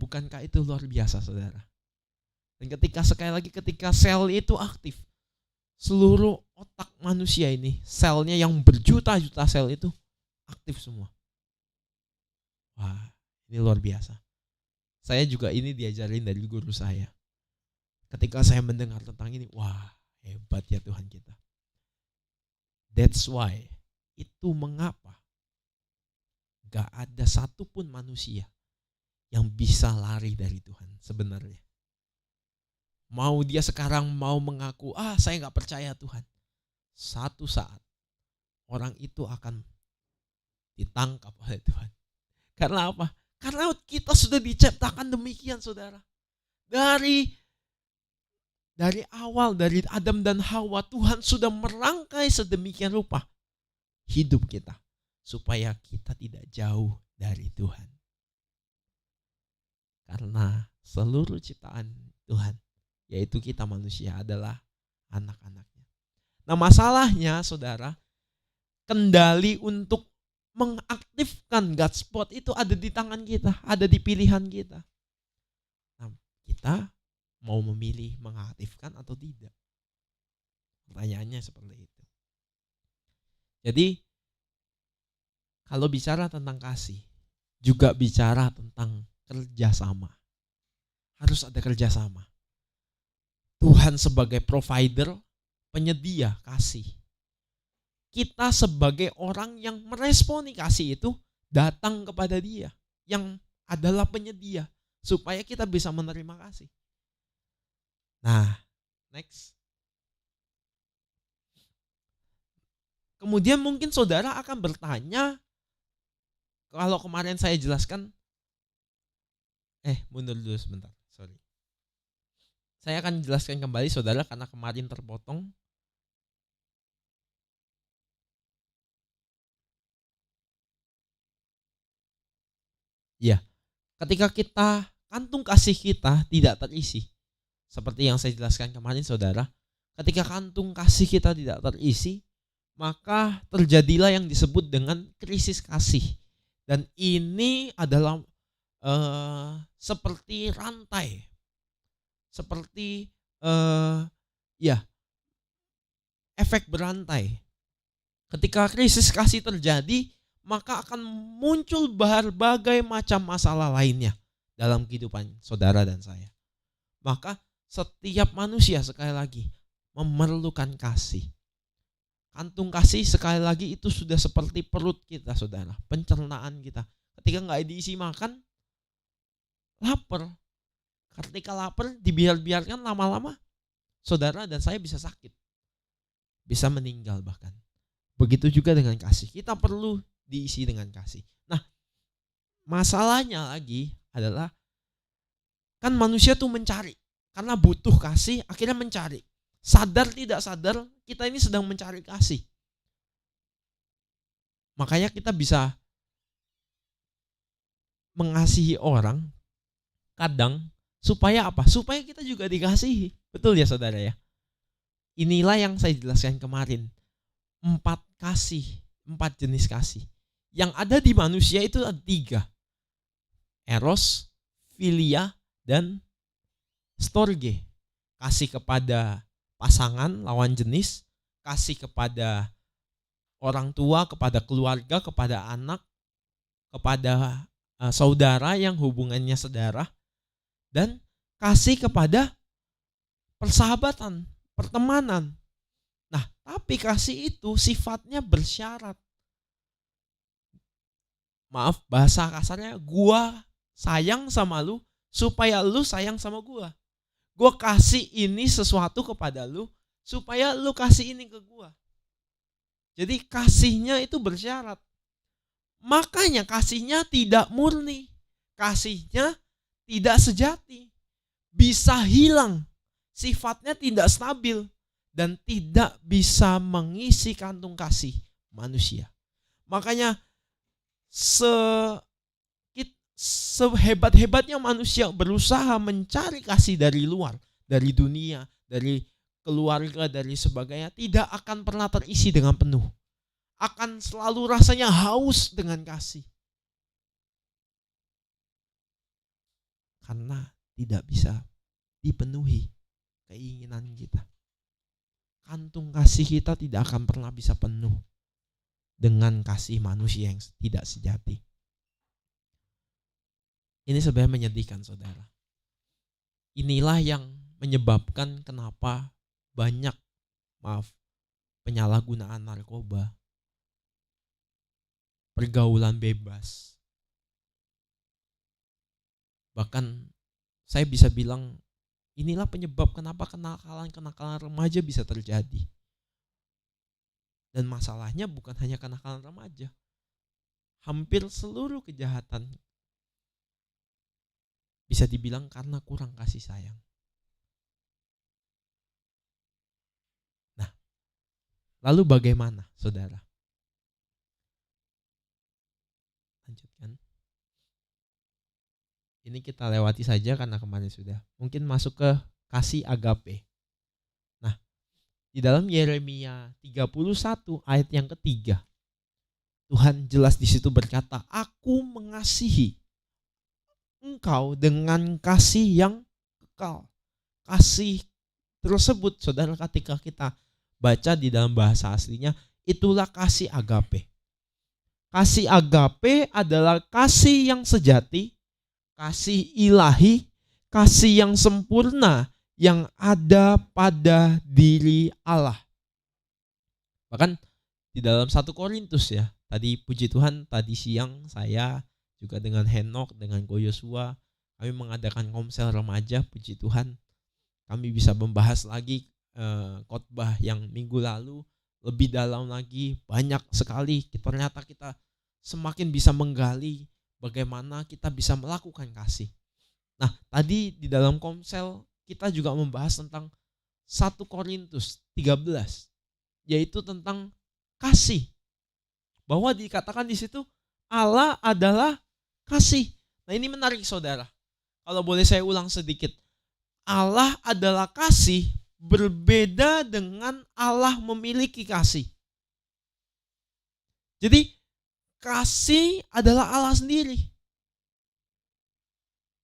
Bukankah itu luar biasa, saudara? Dan sekali lagi ketika sel itu aktif, seluruh otak manusia ini, selnya yang berjuta-juta sel itu aktif semua. Wah, ini luar biasa. Saya juga ini diajarin dari guru saya. Ketika saya mendengar tentang ini, wah, hebat ya Tuhan kita. That's why, itu mengapa gak ada satupun manusia yang bisa lari dari Tuhan sebenarnya. Mau dia sekarang mau mengaku, saya gak percaya Tuhan. Satu saat, orang itu akan ditangkap oleh Tuhan. Karena apa? Karena kita sudah diciptakan demikian, saudara. Dari awal, dari Adam dan Hawa, Tuhan sudah merangkai sedemikian rupa hidup kita, supaya kita tidak jauh dari Tuhan. Karena seluruh ciptaan Tuhan, yaitu kita manusia adalah anak-anaknya. Nah, masalahnya saudara, kendali untuk mengaktifkan God's spot itu ada di tangan kita, ada di pilihan kita. Nah, kita mau memilih mengaktifkan atau tidak? Pertanyaannya seperti itu. Jadi, kalau bicara tentang kasih, juga bicara tentang kerjasama. Harus ada kerjasama. Tuhan sebagai provider, penyedia kasih. Kita sebagai orang yang meresponi kasih itu datang kepada Dia yang adalah penyedia supaya kita bisa menerima kasih. Nah, next. Kemudian mungkin saudara akan bertanya, kalau kemarin saya jelaskan, mundur dulu sebentar, sorry. Saya akan jelaskan kembali saudara karena kemarin terpotong. Ya, ketika kantung kasih kita tidak terisi, seperti yang saya jelaskan kemarin saudara, ketika kantung kasih kita tidak terisi, maka terjadilah yang disebut dengan krisis kasih. Dan ini adalah seperti rantai, seperti efek berantai. Ketika krisis kasih terjadi, maka akan muncul berbagai macam masalah lainnya dalam kehidupan saudara dan saya. Maka setiap manusia sekali lagi memerlukan kasih. Kantung kasih sekali lagi itu sudah seperti perut kita saudara, pencernaan kita. Ketika nggak diisi makan, lapar. Ketika lapar dibiarkan lama-lama, saudara dan saya bisa sakit, bisa meninggal bahkan. Begitu juga dengan kasih, kita perlu diisi dengan kasih. Nah, masalahnya lagi adalah kan manusia tuh mencari, karena butuh kasih akhirnya mencari. Sadar tidak sadar kita ini sedang mencari kasih. Makanya kita bisa mengasihi orang kadang supaya apa? Supaya kita juga dikasihi. Betul ya saudara ya? Inilah yang saya jelaskan kemarin. 4 kasih, 4 jenis kasih. Yang ada di manusia itu ada 3. Eros, philia, dan storge. Kasih kepada pasangan, lawan jenis. Kasih kepada orang tua, kepada keluarga, kepada anak, kepada saudara yang hubungannya sedarah. Dan kasih kepada persahabatan, pertemanan. Nah, tapi kasih itu sifatnya bersyarat. Maaf bahasa kasarnya, gua sayang sama lu supaya lu sayang sama gua. Gua kasih ini sesuatu kepada lu supaya lu kasih ini ke gua. Jadi kasihnya itu bersyarat. Makanya kasihnya tidak murni. Kasihnya tidak sejati. Bisa hilang. Sifatnya tidak stabil. Dan tidak bisa mengisi kantung kasih manusia. Makanya sehebat-hebatnya manusia berusaha mencari kasih dari luar, dari dunia, dari keluarga, dari sebagainya, tidak akan pernah terisi dengan penuh. Akan selalu rasanya haus dengan kasih. Karena tidak bisa dipenuhi keinginan kita. Kantung kasih kita tidak akan pernah bisa penuh dengan kasih manusia yang tidak sejati. Ini sebenarnya menyedihkan saudara. Inilah yang menyebabkan kenapa banyak penyalahgunaan narkoba, pergaulan bebas. Bahkan saya bisa bilang inilah penyebab kenapa kenakalan remaja bisa terjadi. Dan masalahnya bukan hanya kenakalan remaja. Hampir seluruh kejahatan bisa dibilang karena kurang kasih sayang. Nah, lalu bagaimana saudara? Lanjutkan. Ini kita lewati saja karena kemarin sudah. Mungkin masuk ke kasih agape. Nah, di dalam Yeremia 31 ayat yang ketiga, Tuhan jelas di situ berkata, aku mengasihi engkau dengan kasih yang kekal. Kasih tersebut, saudara, ketika kita baca di dalam bahasa aslinya, itulah kasih agape. Kasih agape adalah kasih yang sejati, kasih ilahi, kasih yang sempurna yang ada pada diri Allah. Bahkan di dalam 1 Korintus ya, tadi puji Tuhan tadi siang saya juga dengan Henok, dengan Ko Yosua, kami mengadakan komsel remaja, puji Tuhan. Kami bisa membahas lagi khotbah yang minggu lalu lebih dalam lagi, banyak sekali. Ternyata kita semakin bisa menggali bagaimana kita bisa melakukan kasih. Nah, tadi di dalam komsel kita juga membahas tentang 1 Korintus 13, yaitu tentang kasih. Bahwa dikatakan di situ Allah adalah kasih. Nah, ini menarik saudara. Kalau boleh saya ulang sedikit. Allah adalah kasih berbeda dengan Allah memiliki kasih. Jadi kasih adalah Allah sendiri.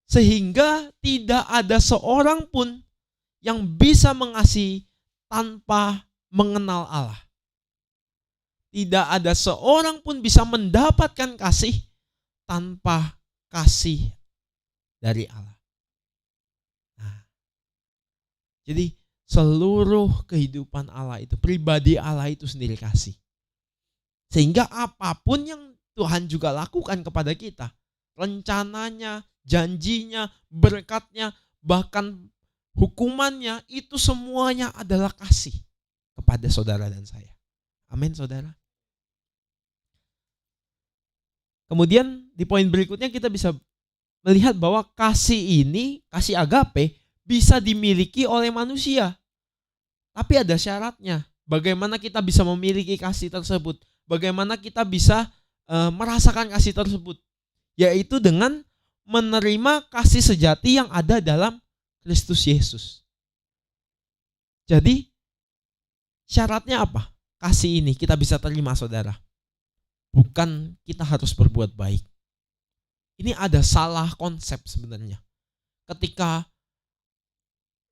Sehingga tidak ada seorang pun yang bisa mengasihi tanpa mengenal Allah. Tidak ada seorang pun bisa mendapatkan kasih tanpa kasih dari Allah. Nah, jadi seluruh kehidupan Allah itu, pribadi Allah itu sendiri kasih. Sehingga apapun yang Tuhan juga lakukan kepada kita, rencananya, janjinya, berkatnya, bahkan hukumannya, itu semuanya adalah kasih kepada saudara dan saya. Amin saudara. Kemudian di poin berikutnya kita bisa melihat bahwa kasih ini, kasih agape, bisa dimiliki oleh manusia. Tapi ada syaratnya. Bagaimana kita bisa memiliki kasih tersebut? Bagaimana kita bisa merasakan kasih tersebut? Yaitu dengan menerima kasih sejati yang ada dalam Kristus Yesus. Jadi syaratnya apa? Kasih ini kita bisa terima saudara. Bukan kita harus berbuat baik. Ini ada salah konsep sebenarnya.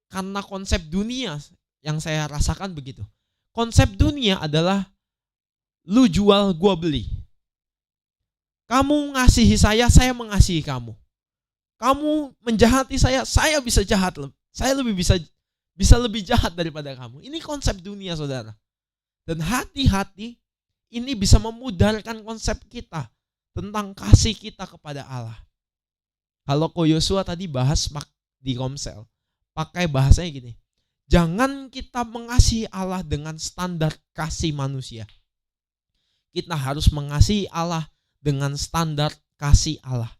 Karena konsep dunia yang saya rasakan begitu. Konsep dunia adalah lu jual gua beli. Kamu ngasihi saya mengasihi kamu. Kamu menjahati saya bisa jahat. Saya bisa lebih jahat daripada kamu. Ini konsep dunia saudara. Dan hati-hati ini bisa memudarkan konsep kita tentang kasih kita kepada Allah. Kalau Ko Yosua tadi bahas di komsel, pakai bahasanya gini. Jangan kita mengasihi Allah dengan standar kasih manusia. Kita harus mengasihi Allah dengan standar kasih Allah.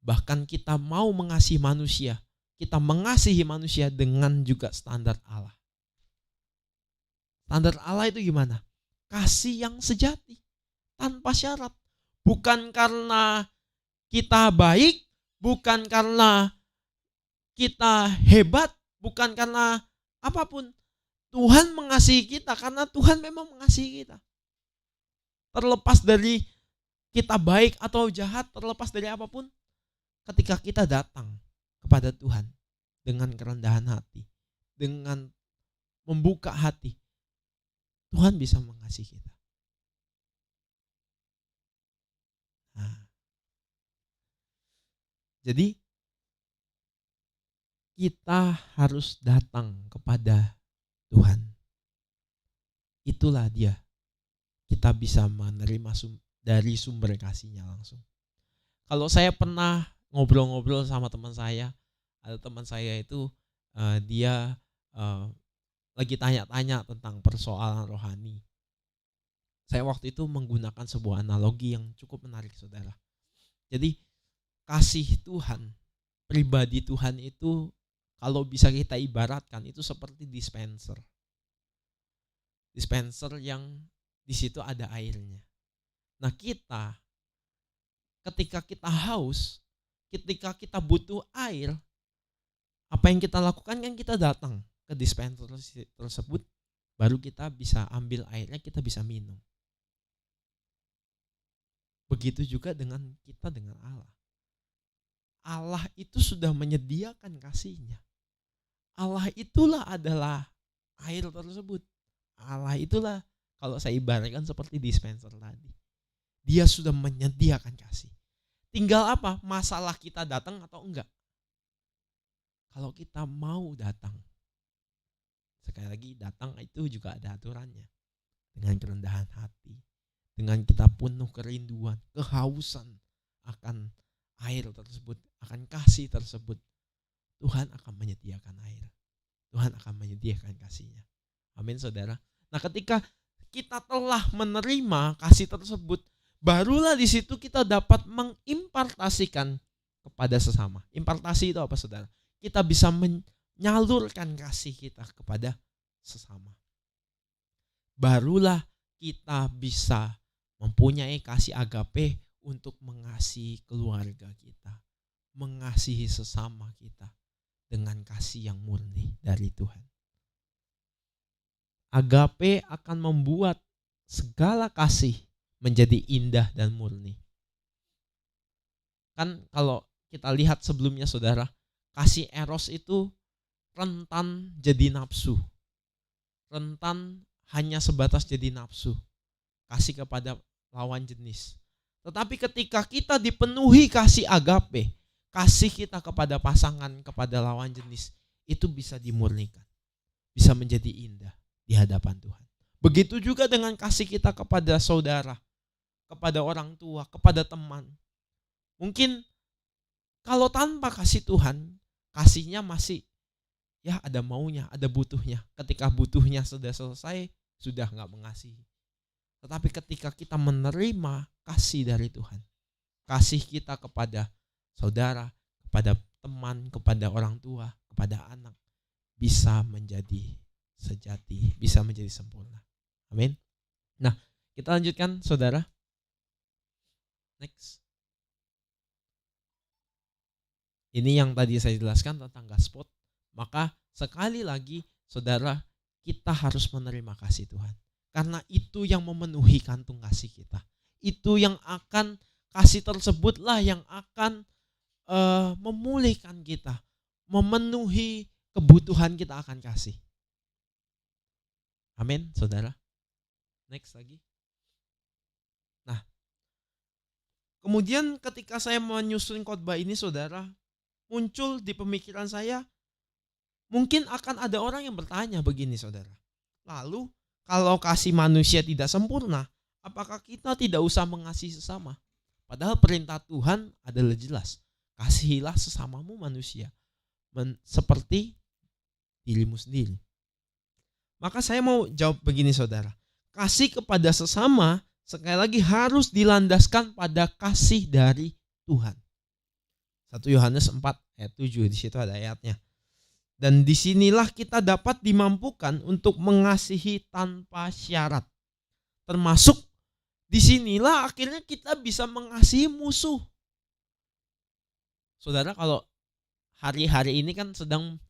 Bahkan kita mau mengasihi manusia, kita mengasihi manusia dengan juga standar Allah. Standar Allah itu gimana? Kasih yang sejati, tanpa syarat. Bukan karena kita baik, bukan karena kita hebat, bukan karena apapun. Tuhan mengasihi kita karena Tuhan memang mengasihi kita. Terlepas dari kita baik atau jahat, terlepas dari apapun, ketika kita datang kepada Tuhan dengan kerendahan hati, dengan membuka hati, Tuhan bisa mengasihi kita. Nah, jadi kita harus datang kepada Tuhan. Itulah dia. Kita bisa menerima dari sumber kasihnya langsung. Kalau saya pernah ngobrol-ngobrol sama teman saya, ada teman saya itu dia lagi tanya-tanya tentang persoalan rohani. Saya waktu itu menggunakan sebuah analogi yang cukup menarik saudara. Jadi kasih Tuhan, pribadi Tuhan itu kalau bisa kita ibaratkan itu seperti dispenser. Dispenser yang di situ ada airnya. Nah kita ketika kita haus, ketika kita butuh air, apa yang kita lakukan kan kita datang ke dispenser tersebut, baru kita bisa ambil airnya, kita bisa minum. Begitu juga dengan kita dengan Allah. Allah itu sudah menyediakan kasih-Nya. Allah itulah adalah air tersebut. Allah itulah, kalau saya ibaratkan seperti dispenser tadi. Dia sudah menyediakan kasih. Tinggal apa? Masalah kita datang atau enggak. Kalau kita mau datang. Sekali lagi, datang itu juga ada aturannya. Dengan kerendahan hati. Dengan kita penuh kerinduan, kehausan akan air tersebut, akan kasih tersebut. Tuhan akan menyediakan air. Tuhan akan menyediakan kasih-Nya. Amin, saudara. Nah, ketika kita telah menerima kasih tersebut, barulah di situ kita dapat mengimpartasikan kepada sesama. Impartasi itu apa, saudara? Kita bisa menyalurkan kasih kita kepada sesama. Barulah kita bisa mempunyai kasih agape untuk mengasihi keluarga kita, mengasihi sesama kita dengan kasih yang murni dari Tuhan. Agape akan membuat segala kasih menjadi indah dan murni. Kan kalau kita lihat sebelumnya, saudara, kasih eros itu rentan jadi nafsu. Rentan hanya sebatas jadi nafsu. Kasih kepada lawan jenis. Tetapi ketika kita dipenuhi kasih agape, kasih kita kepada pasangan, kepada lawan jenis, itu bisa dimurnikan. Bisa menjadi indah di hadapan Tuhan. Begitu juga dengan kasih kita kepada saudara, kepada orang tua, kepada teman. Mungkin kalau tanpa kasih Tuhan, kasihnya masih ya ada maunya, ada butuhnya. Ketika butuhnya sudah selesai, sudah gak mengasihi. Tetapi ketika kita menerima kasih dari Tuhan, kasih kita kepada saudara, kepada teman, kepada orang tua, kepada anak, bisa menjadi sejati, bisa menjadi sempurna. Amin. Nah, kita lanjutkan, saudara. Next. Ini yang tadi saya jelaskan tentang gaspot. Maka sekali lagi, saudara, kita harus menerima kasih Tuhan. Karena itu yang memenuhi kantung kasih kita. Itu yang akan, kasih tersebutlah yang akan memulihkan kita. Memenuhi kebutuhan kita akan kasih. Amin, saudara. Next lagi. Nah, kemudian ketika saya menyusun khotbah ini, saudara, muncul di pemikiran saya, mungkin akan ada orang yang bertanya begini, saudara. Lalu, kalau kasih manusia tidak sempurna, apakah kita tidak usah mengasihi sesama? Padahal perintah Tuhan adalah jelas. Kasihilah sesamamu manusia seperti dirimu sendiri. Maka saya mau jawab begini, saudara. Kasih kepada sesama sekali lagi harus dilandaskan pada kasih dari Tuhan. 1 Yohanes 4 ayat 7, di situ ada ayatnya. Dan disinilah kita dapat dimampukan untuk mengasihi tanpa syarat. Termasuk disinilah akhirnya kita bisa mengasihi musuh. Saudara, kalau hari-hari ini kan sedang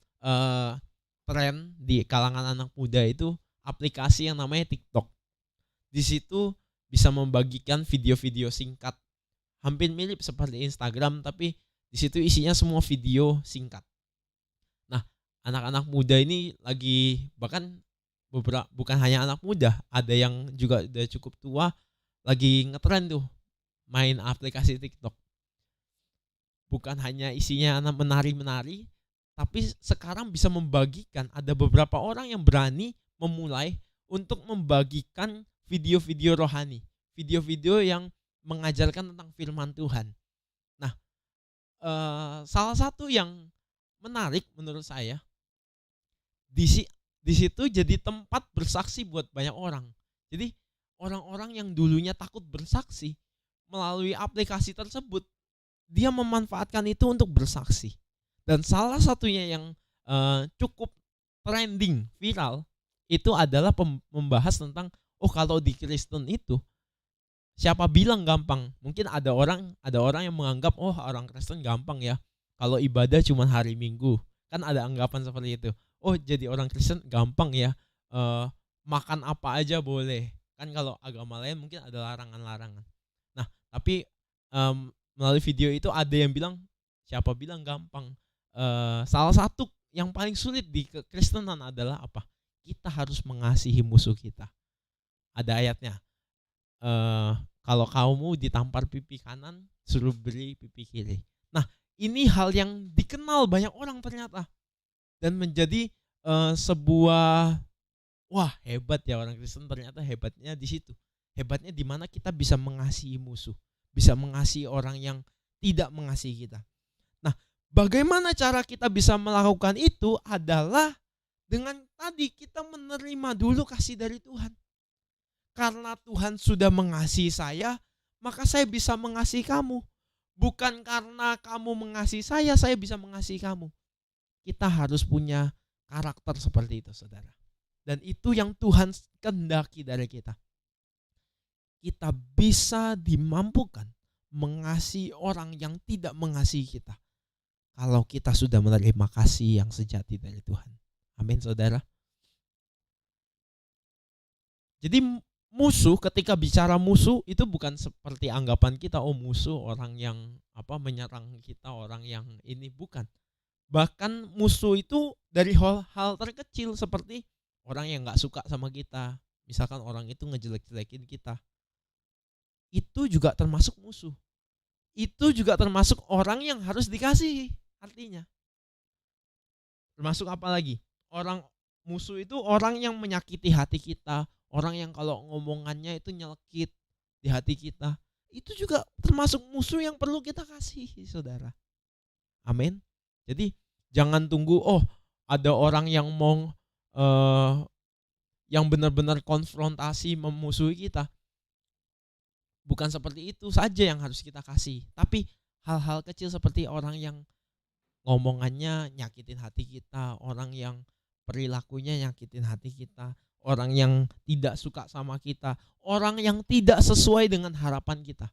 tren di kalangan anak muda itu aplikasi yang namanya TikTok. Di situ bisa membagikan video-video singkat. Hampir mirip seperti Instagram, tapi di situ isinya semua video singkat. Anak-anak muda ini lagi, bahkan bukan hanya anak muda, ada yang juga udah cukup tua, lagi ngetren tuh main aplikasi TikTok. Bukan hanya isinya anak menari-menari, tapi sekarang bisa membagikan, ada beberapa orang yang berani memulai untuk membagikan video-video rohani, video-video yang mengajarkan tentang firman Tuhan. Nah, salah satu yang menarik menurut saya, di situ jadi tempat bersaksi buat banyak orang. Jadi orang-orang yang dulunya takut bersaksi, melalui aplikasi tersebut, dia memanfaatkan itu untuk bersaksi. Dan salah satunya yang cukup trending, viral, itu adalah membahas tentang, kalau di Kristen itu siapa bilang gampang? Mungkin ada orang yang menganggap oh orang Kristen gampang ya. Kalau ibadah cuma hari Minggu. Kan ada anggapan seperti itu. Oh, jadi orang Kristen gampang ya. Makan apa aja boleh. Kan kalau agama lain mungkin ada larangan-larangan. Nah, tapi melalui video itu ada yang bilang siapa bilang gampang? Salah satu yang paling sulit di kekristenan adalah apa? Kita harus mengasihi musuh kita. Ada ayatnya. Kalau kamu ditampar pipi kanan, suruh beri pipi kiri. Nah, ini hal yang dikenal banyak orang ternyata. Dan menjadi sebuah wah, hebat ya orang Kristen, ternyata hebatnya di situ. Hebatnya di mana kita bisa mengasihi musuh, bisa mengasihi orang yang tidak mengasihi kita. Nah, bagaimana cara kita bisa melakukan itu adalah dengan tadi kita menerima dulu kasih dari Tuhan. Karena Tuhan sudah mengasihi saya, maka saya bisa mengasihi kamu. Bukan karena kamu mengasihi saya bisa mengasihi kamu. Kita harus punya karakter seperti itu, saudara. Dan itu yang Tuhan kehendaki dari kita. Kita bisa dimampukan mengasihi orang yang tidak mengasihi kita. Kalau kita sudah menerima kasih yang sejati dari Tuhan. Amin, saudara. Jadi musuh, ketika bicara musuh itu bukan seperti anggapan kita, oh musuh orang yang menyerang kita, orang yang ini, bukan. Bahkan musuh itu dari hal terkecil seperti orang yang gak suka sama kita. Misalkan orang itu ngejelek-jelekin kita. Itu juga termasuk musuh. Itu juga termasuk orang yang harus dikasihi artinya. Termasuk apa lagi? Orang musuh itu orang yang menyakiti hati kita. Orang yang kalau ngomongannya itu nyelekit di hati kita. Itu juga termasuk musuh yang perlu kita kasihi, saudara. Amin. Jadi jangan tunggu ada orang yang mau yang benar-benar konfrontasi memusuhi kita. Bukan seperti itu saja yang harus kita kasih, tapi hal-hal kecil seperti orang yang ngomongannya nyakitin hati kita, orang yang perilakunya nyakitin hati kita, orang yang tidak suka sama kita, orang yang tidak sesuai dengan harapan kita.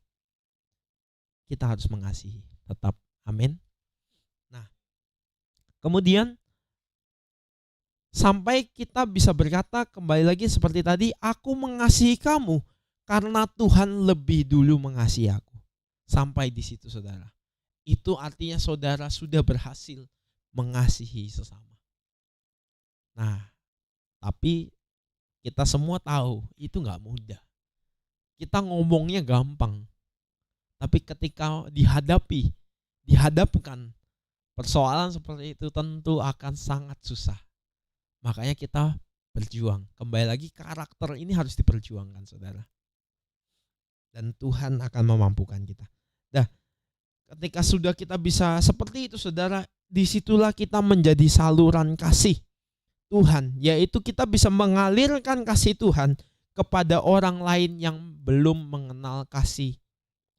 Kita harus mengasihi tetap. Amin. Nah, kemudian sampai kita bisa berkata kembali lagi seperti tadi, aku mengasihi kamu karena Tuhan lebih dulu mengasihi aku. Sampai di situ, saudara. Itu artinya saudara sudah berhasil mengasihi sesama. Nah, tapi kita semua tahu itu gak mudah. Kita ngomongnya gampang. Tapi ketika dihadapkan persoalan seperti itu tentu akan sangat susah. Makanya kita berjuang. Kembali lagi, karakter ini harus diperjuangkan, saudara. Dan Tuhan akan memampukan kita. Nah, ketika sudah kita bisa seperti itu, saudara, disitulah kita menjadi saluran kasih Tuhan. Yaitu kita bisa mengalirkan kasih Tuhan kepada orang lain yang belum mengenal kasih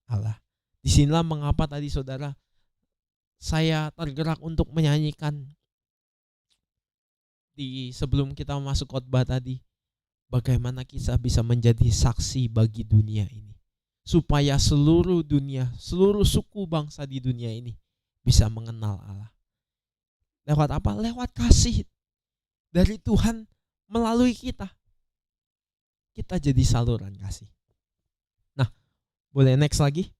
Allah. Disinilah mengapa tadi, saudara, saya tergerak untuk menyanyikan sebelum kita masuk khotbah tadi, bagaimana kita bisa menjadi saksi bagi dunia ini, supaya seluruh dunia, seluruh suku bangsa di dunia ini bisa mengenal Allah. Lewat apa? Lewat kasih dari Tuhan melalui kita. Kita jadi saluran kasih. Nah, boleh next lagi?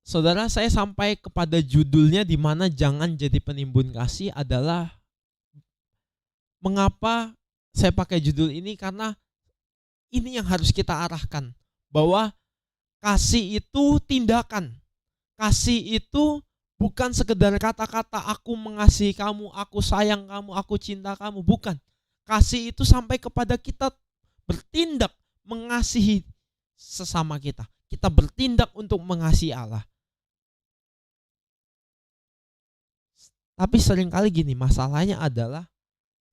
Saudara, saya sampai kepada judulnya di mana jangan jadi penimbun kasih adalah mengapa saya pakai judul ini, karena ini yang harus kita arahkan, bahwa kasih itu tindakan. Kasih itu bukan sekedar kata-kata aku mengasihi kamu, aku sayang kamu, aku cinta kamu, bukan. Kasih itu sampai kepada kita bertindak mengasihi sesama kita. Kita bertindak untuk mengasihi Allah. Tapi seringkali gini, masalahnya adalah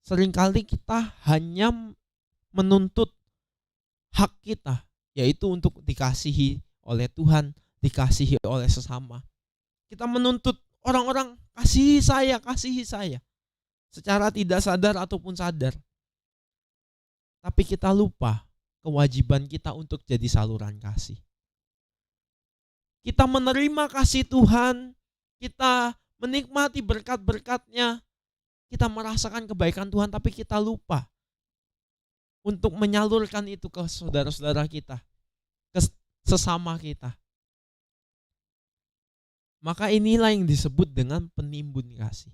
seringkali kita hanya menuntut hak kita, yaitu untuk dikasihi oleh Tuhan, dikasihi oleh sesama. Kita menuntut orang-orang kasihi saya, secara tidak sadar ataupun sadar. Tapi kita lupa kewajiban kita untuk jadi saluran kasih. Kita menerima kasih Tuhan, kita menikmati berkat-berkat-Nya, kita merasakan kebaikan Tuhan, tapi kita lupa untuk menyalurkan itu ke saudara-saudara kita, ke sesama kita. Maka inilah yang disebut dengan penimbun kasih.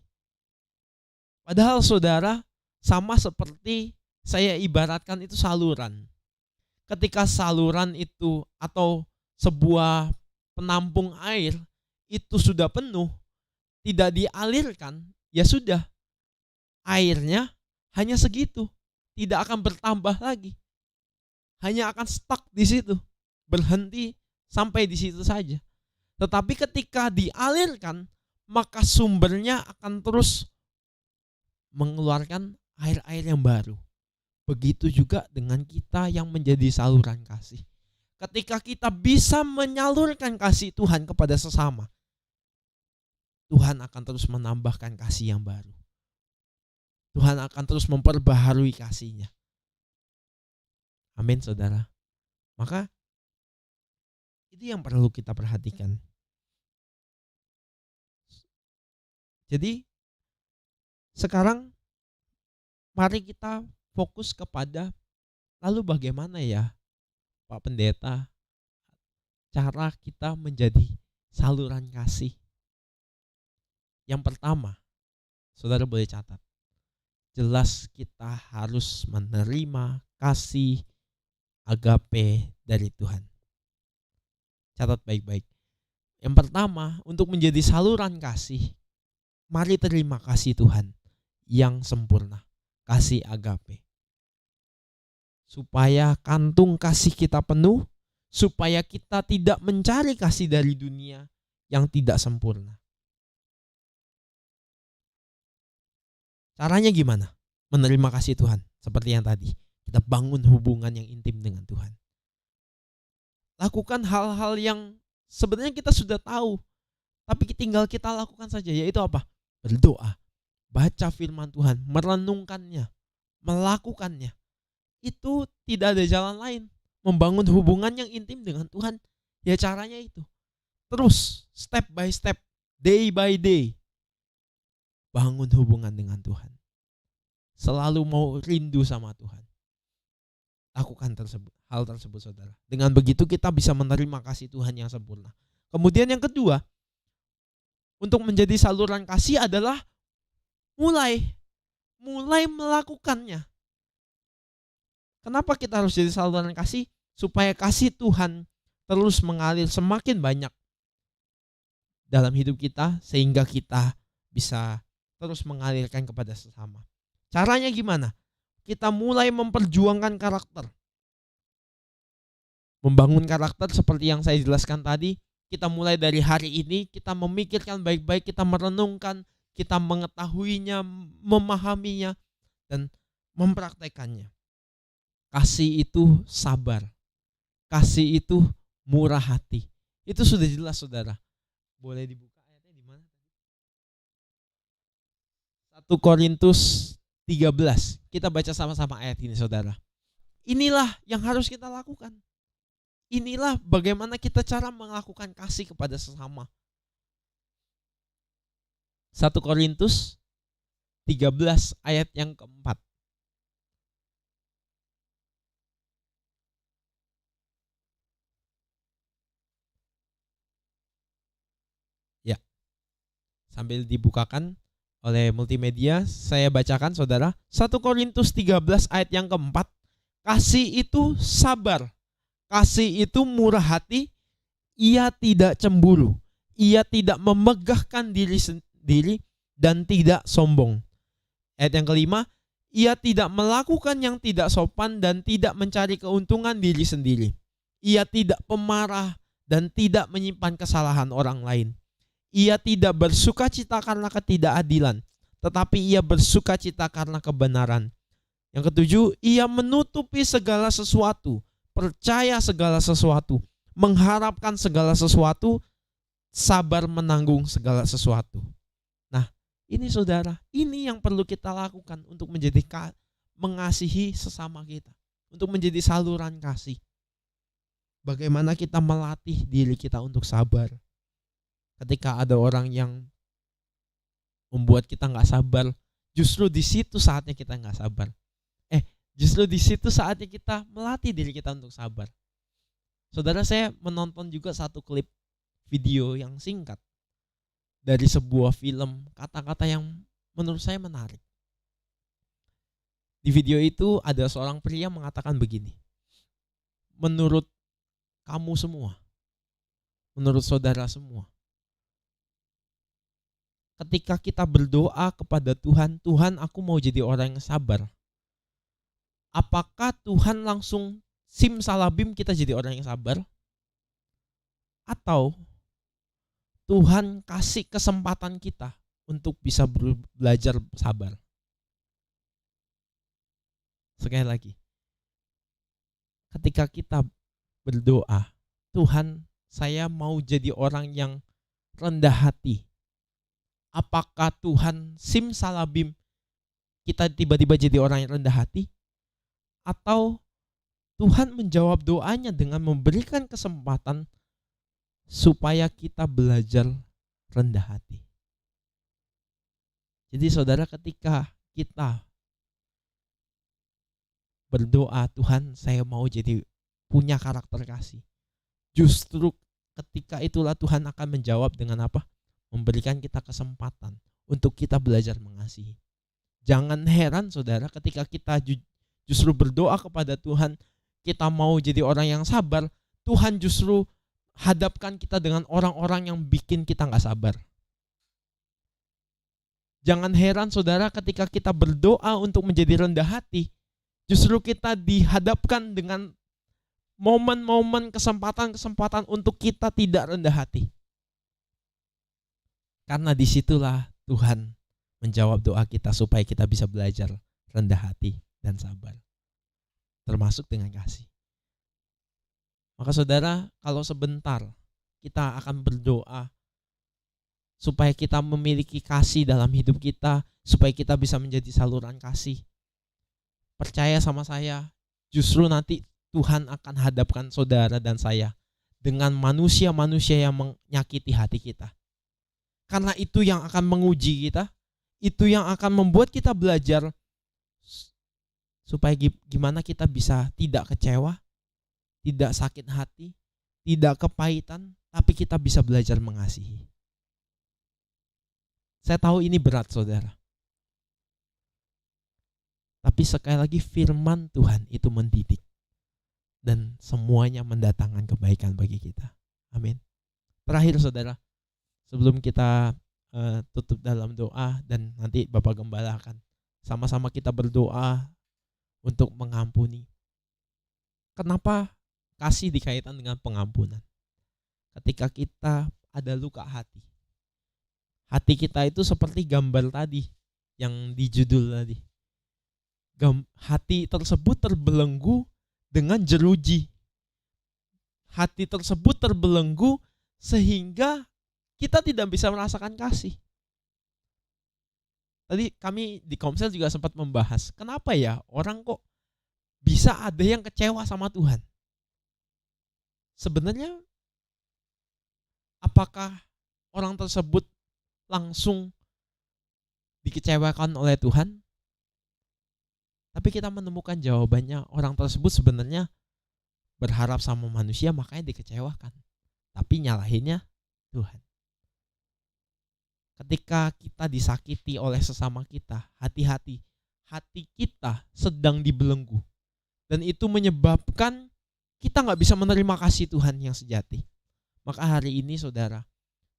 Padahal saudara, sama seperti saya ibaratkan itu saluran. Ketika saluran itu atau sebuah penampung air itu sudah penuh, tidak dialirkan, ya sudah. Airnya hanya segitu, tidak akan bertambah lagi. Hanya akan stuck di situ, berhenti sampai di situ saja. Tetapi ketika dialirkan, maka sumbernya akan terus mengeluarkan air-air yang baru. Begitu juga dengan kita yang menjadi saluran kasih. Ketika kita bisa menyalurkan kasih Tuhan kepada sesama, Tuhan akan terus menambahkan kasih yang baru. Tuhan akan terus memperbaharui kasih-Nya. Amin, saudara. Maka itu yang perlu kita perhatikan. Jadi sekarang mari kita fokus kepada lalu bagaimana ya Pak Pendeta cara kita menjadi saluran kasih. Yang pertama, saudara boleh catat. Jelas kita harus menerima kasih agape dari Tuhan. Catat baik-baik. Yang pertama, untuk menjadi saluran kasih, mari terima kasih Tuhan yang sempurna, kasih agape. Supaya kantung kasih kita penuh, supaya kita tidak mencari kasih dari dunia yang tidak sempurna. Caranya gimana? Menerima kasih Tuhan. Seperti yang tadi, kita bangun hubungan yang intim dengan Tuhan. Lakukan hal-hal yang sebenarnya kita sudah tahu, tapi tinggal kita lakukan saja, yaitu apa? Berdoa, baca firman Tuhan, merenungkannya, melakukannya. Itu tidak ada jalan lain. Membangun hubungan yang intim dengan Tuhan, ya caranya itu. Terus, step by step, day by day, bangun hubungan dengan Tuhan. Selalu mau rindu sama Tuhan. Lakukan hal tersebut, saudara. Dengan begitu kita bisa menerima kasih Tuhan yang sempurna. Kemudian yang kedua, untuk menjadi saluran kasih adalah mulai melakukannya. Kenapa kita harus jadi saluran kasih? Supaya kasih Tuhan terus mengalir semakin banyak dalam hidup kita, sehingga kita bisa terus mengalirkan kepada sesama. Caranya gimana? Kita mulai memperjuangkan karakter. Membangun karakter seperti yang saya jelaskan tadi, kita mulai dari hari ini, kita memikirkan baik-baik, kita merenungkan, kita mengetahuinya, memahaminya, dan mempraktekannya. Kasih itu sabar. Kasih itu murah hati. Itu sudah jelas, saudara. Boleh dibuka ayatnya di mana? 1 Korintus 13. Kita baca sama-sama ayat ini, saudara. Inilah yang harus kita lakukan. Inilah bagaimana kita cara melakukan kasih kepada sesama. 1 Korintus 13 ayat yang keempat. Ya, sambil dibukakan oleh multimedia, saya bacakan, saudara. 1 Korintus 13 ayat yang keempat. Kasih itu sabar. Kasih itu murah hati. Ia tidak cemburu. Ia tidak memegahkan diri sendiri dan tidak sombong. Ayat yang kelima. Ia tidak melakukan yang tidak sopan dan tidak mencari keuntungan diri sendiri. Ia tidak pemarah dan tidak menyimpan kesalahan orang lain. Ia tidak bersukacita karena ketidakadilan, tetapi ia bersukacita karena kebenaran. Yang ketujuh, ia menutupi segala sesuatu, percaya segala sesuatu, mengharapkan segala sesuatu, sabar menanggung segala sesuatu. Nah, ini saudara, ini yang perlu kita lakukan untuk menjadi mengasihi sesama kita. untuk menjadi saluran kasih. Bagaimana kita melatih diri kita untuk sabar. Ketika ada orang yang membuat kita nggak sabar, justru di situ saatnya kita nggak sabar. Justru di situ saatnya kita melatih diri kita untuk sabar. Saudara, saya menonton juga satu klip video yang singkat dari sebuah film, kata-kata yang menurut saya menarik. Di video itu ada seorang pria mengatakan begini, menurut kamu semua, menurut saudara semua, ketika kita berdoa kepada Tuhan, Tuhan aku mau jadi orang yang sabar, apakah Tuhan langsung simsalabim kita jadi orang yang sabar? Atau Tuhan kasih kesempatan kita untuk bisa belajar sabar? Sekali lagi, ketika kita berdoa, Tuhan saya mau jadi orang yang rendah hati, apakah Tuhan simsalabim kita tiba-tiba jadi orang yang rendah hati? Atau Tuhan menjawab doanya dengan memberikan kesempatan supaya kita belajar rendah hati. Jadi saudara, ketika kita berdoa, Tuhan saya mau jadi punya karakter kasih, justru ketika itulah Tuhan akan menjawab dengan apa? Memberikan kita kesempatan untuk kita belajar mengasihi. Jangan heran saudara, ketika kita justru berdoa kepada Tuhan, kita mau jadi orang yang sabar, Tuhan justru hadapkan kita dengan orang-orang yang bikin kita gak sabar. Jangan heran saudara, ketika kita berdoa untuk menjadi rendah hati, justru kita dihadapkan dengan momen-momen, kesempatan-kesempatan untuk kita tidak rendah hati. Karena disitulah Tuhan menjawab doa kita supaya kita bisa belajar rendah hati dan sabar, termasuk dengan kasih. Maka saudara, kalau sebentar kita akan berdoa supaya kita memiliki kasih dalam hidup kita, supaya kita bisa menjadi saluran kasih, percaya sama saya, justru nanti Tuhan akan hadapkan saudara dan saya dengan manusia-manusia yang menyakiti hati kita. Karena itu yang akan menguji kita, itu yang akan membuat kita belajar supaya gimana kita bisa tidak kecewa, tidak sakit hati, tidak kepahitan, tapi kita bisa belajar mengasihi. Saya tahu ini berat saudara. Tapi sekali lagi firman Tuhan itu mendidik. Dan semuanya mendatangkan kebaikan bagi kita. Amin. Terakhir saudara, sebelum kita tutup dalam doa dan nanti Bapak Gembala akan sama-sama kita berdoa untuk mengampuni. Kenapa kasih dikaitkan dengan pengampunan? Ketika kita ada luka hati, hati kita itu seperti gambar tadi yang di judul tadi. Hati tersebut terbelenggu dengan jeruji. Hati tersebut terbelenggu sehingga kita tidak bisa merasakan kasih. Tadi kami di Komsel juga sempat membahas, kenapa ya orang kok bisa ada yang kecewa sama Tuhan? Sebenarnya apakah orang tersebut langsung dikecewakan oleh Tuhan? Tapi kita menemukan jawabannya, orang tersebut sebenarnya berharap sama manusia makanya dikecewakan. Tapi nyalahinnya Tuhan. Ketika kita disakiti oleh sesama kita, hati-hati, hati kita sedang dibelenggu. Dan itu menyebabkan kita gak bisa menerima kasih Tuhan yang sejati. Maka hari ini saudara,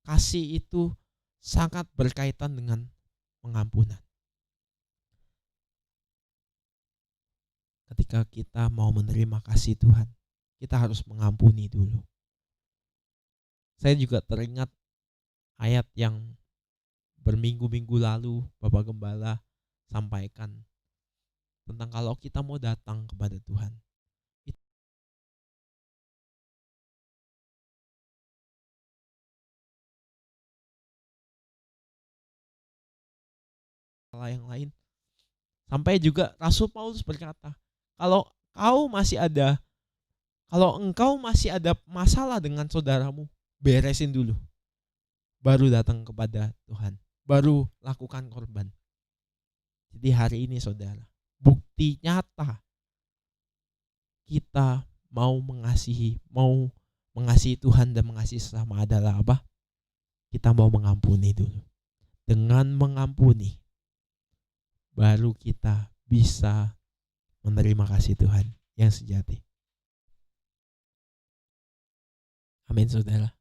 kasih itu sangat berkaitan dengan pengampunan. Ketika kita mau menerima kasih Tuhan, kita harus mengampuni dulu. Saya juga teringat ayat yang berminggu-minggu lalu Bapak Gembala sampaikan tentang kalau kita mau datang kepada Tuhan, yang lain. Sampai juga Rasul Paulus berkata, engkau masih ada masalah dengan saudaramu, beresin dulu. Baru datang kepada Tuhan, baru lakukan korban. Jadi hari ini saudara, bukti nyata kita mau mengasihi Tuhan dan mengasihi sesama adalah apa? Kita mau mengampuni dulu. Dengan mengampuni, baru kita bisa menerima kasih Tuhan yang sejati. Amin saudara.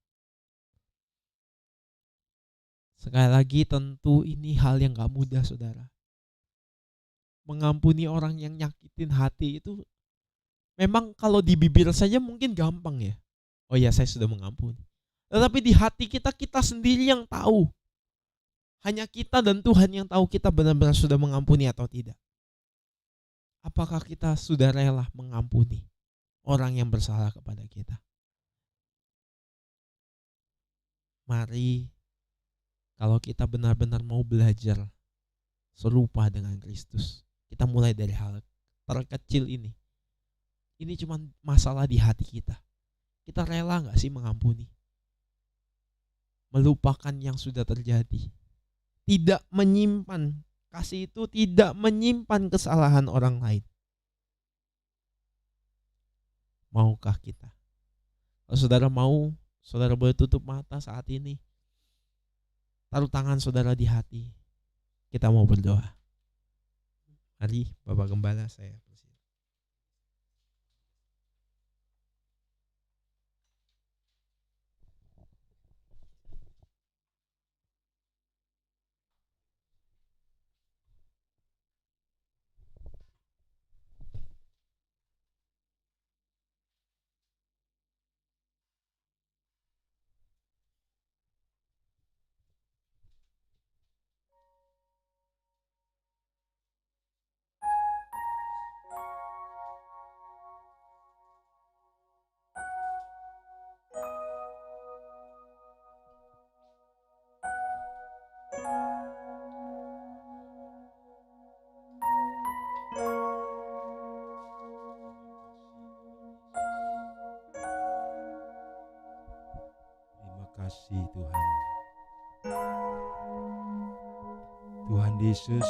Sekali lagi tentu ini hal yang gak mudah saudara. Mengampuni orang yang nyakitin hati itu memang kalau di bibir saja mungkin gampang ya. Oh ya, saya sudah mengampuni. Tetapi di hati kita sendiri yang tahu. Hanya kita dan Tuhan yang tahu kita benar-benar sudah mengampuni atau tidak. Apakah kita sudah rela mengampuni orang yang bersalah kepada kita? Mari, kalau kita benar-benar mau belajar serupa dengan Kristus, kita mulai dari hal terkecil ini. Ini cuma masalah di hati kita. Kita rela gak sih mengampuni? Melupakan yang sudah terjadi. Tidak menyimpan. Kasih itu tidak menyimpan kesalahan orang lain. Maukah kita? Kalau saudara mau, saudara boleh tutup mata saat ini. Taruh tangan saudara di hati. Kita mau berdoa. Mari Bapak Gembala, saya kasih Tuhan. Tuhan Yesus,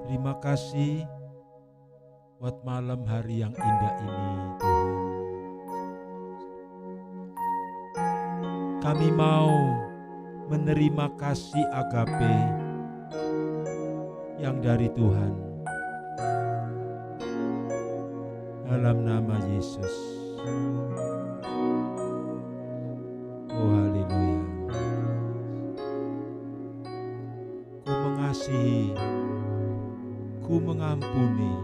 terima kasih buat malam hari yang indah ini Tuhan. Kami mau menerima kasih agape yang dari Tuhan. Dalam nama Yesus. Oh haleluya. Ku mengasihi, ku mengampuni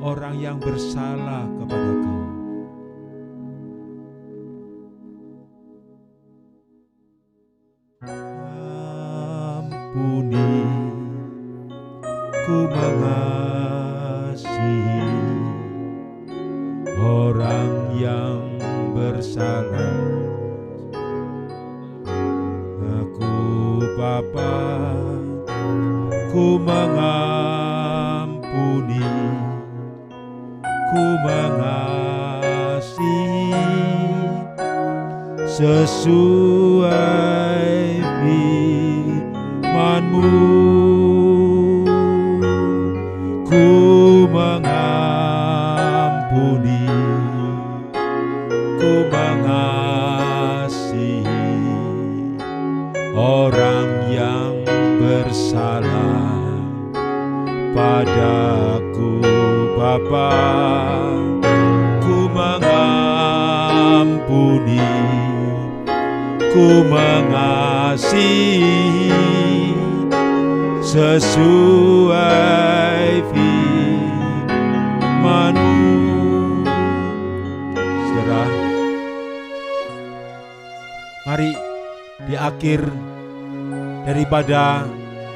orang yang bersalah kepada Kau. Ampuni, ku mengasihi orang yang bersalah. Aku Bapa, ku mengampuni, ku mengasihi sesuai firman-Mu. Ku mengampuni, ku mengasihi orang yang bersalah padaku Bapa. Ku mengampuni, ku mengasihi sesuai firman-Mu. Saudara, mari di akhir daripada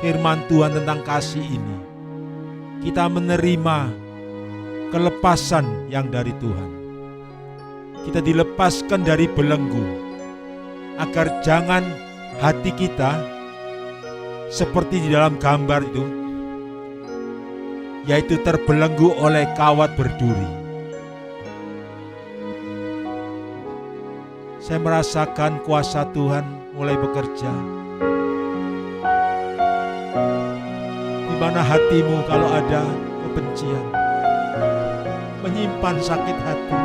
firman Tuhan tentang kasih ini, kita menerima kelepasan yang dari Tuhan. Kita dilepaskan dari belenggu, agar jangan hati kita seperti di dalam gambar itu, yaitu terbelenggu oleh kawat berduri. Saya merasakan kuasa Tuhan mulai bekerja. Di mana hatimu kalau ada kebencian, menyimpan sakit hati,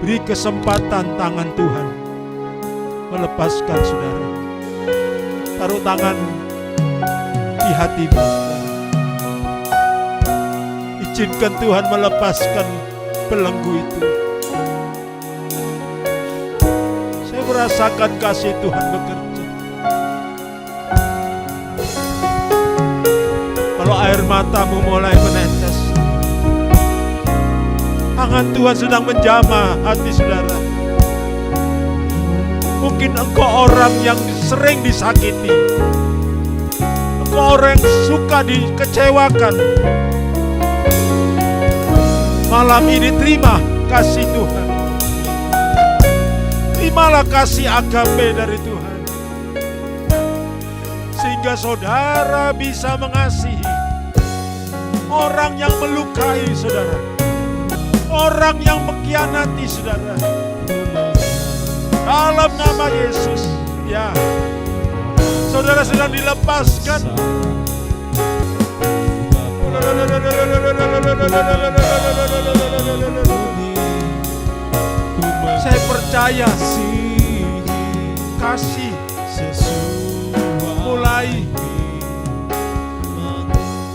beri kesempatan tangan Tuhan melepaskan saudara. Taruh tangan di hatimu. Izinkan Tuhan melepaskan belenggu itu. Saya merasakan kasih Tuhan bekerja. Kalau air matamu mulai menetes, tangan Tuhan sedang menjamah hati saudara. Mungkin engkau orang yang sering disakiti, engkau orang yang suka dikecewakan. Malam ini terima kasih Tuhan. Terimalah kasih agape dari Tuhan, sehingga saudara bisa mengasihi orang yang melukai saudara, orang yang mengkhianati saudara. Dalam nama Yesus, ya, saudara sedang dilepaskan. Saya percaya kasih mulai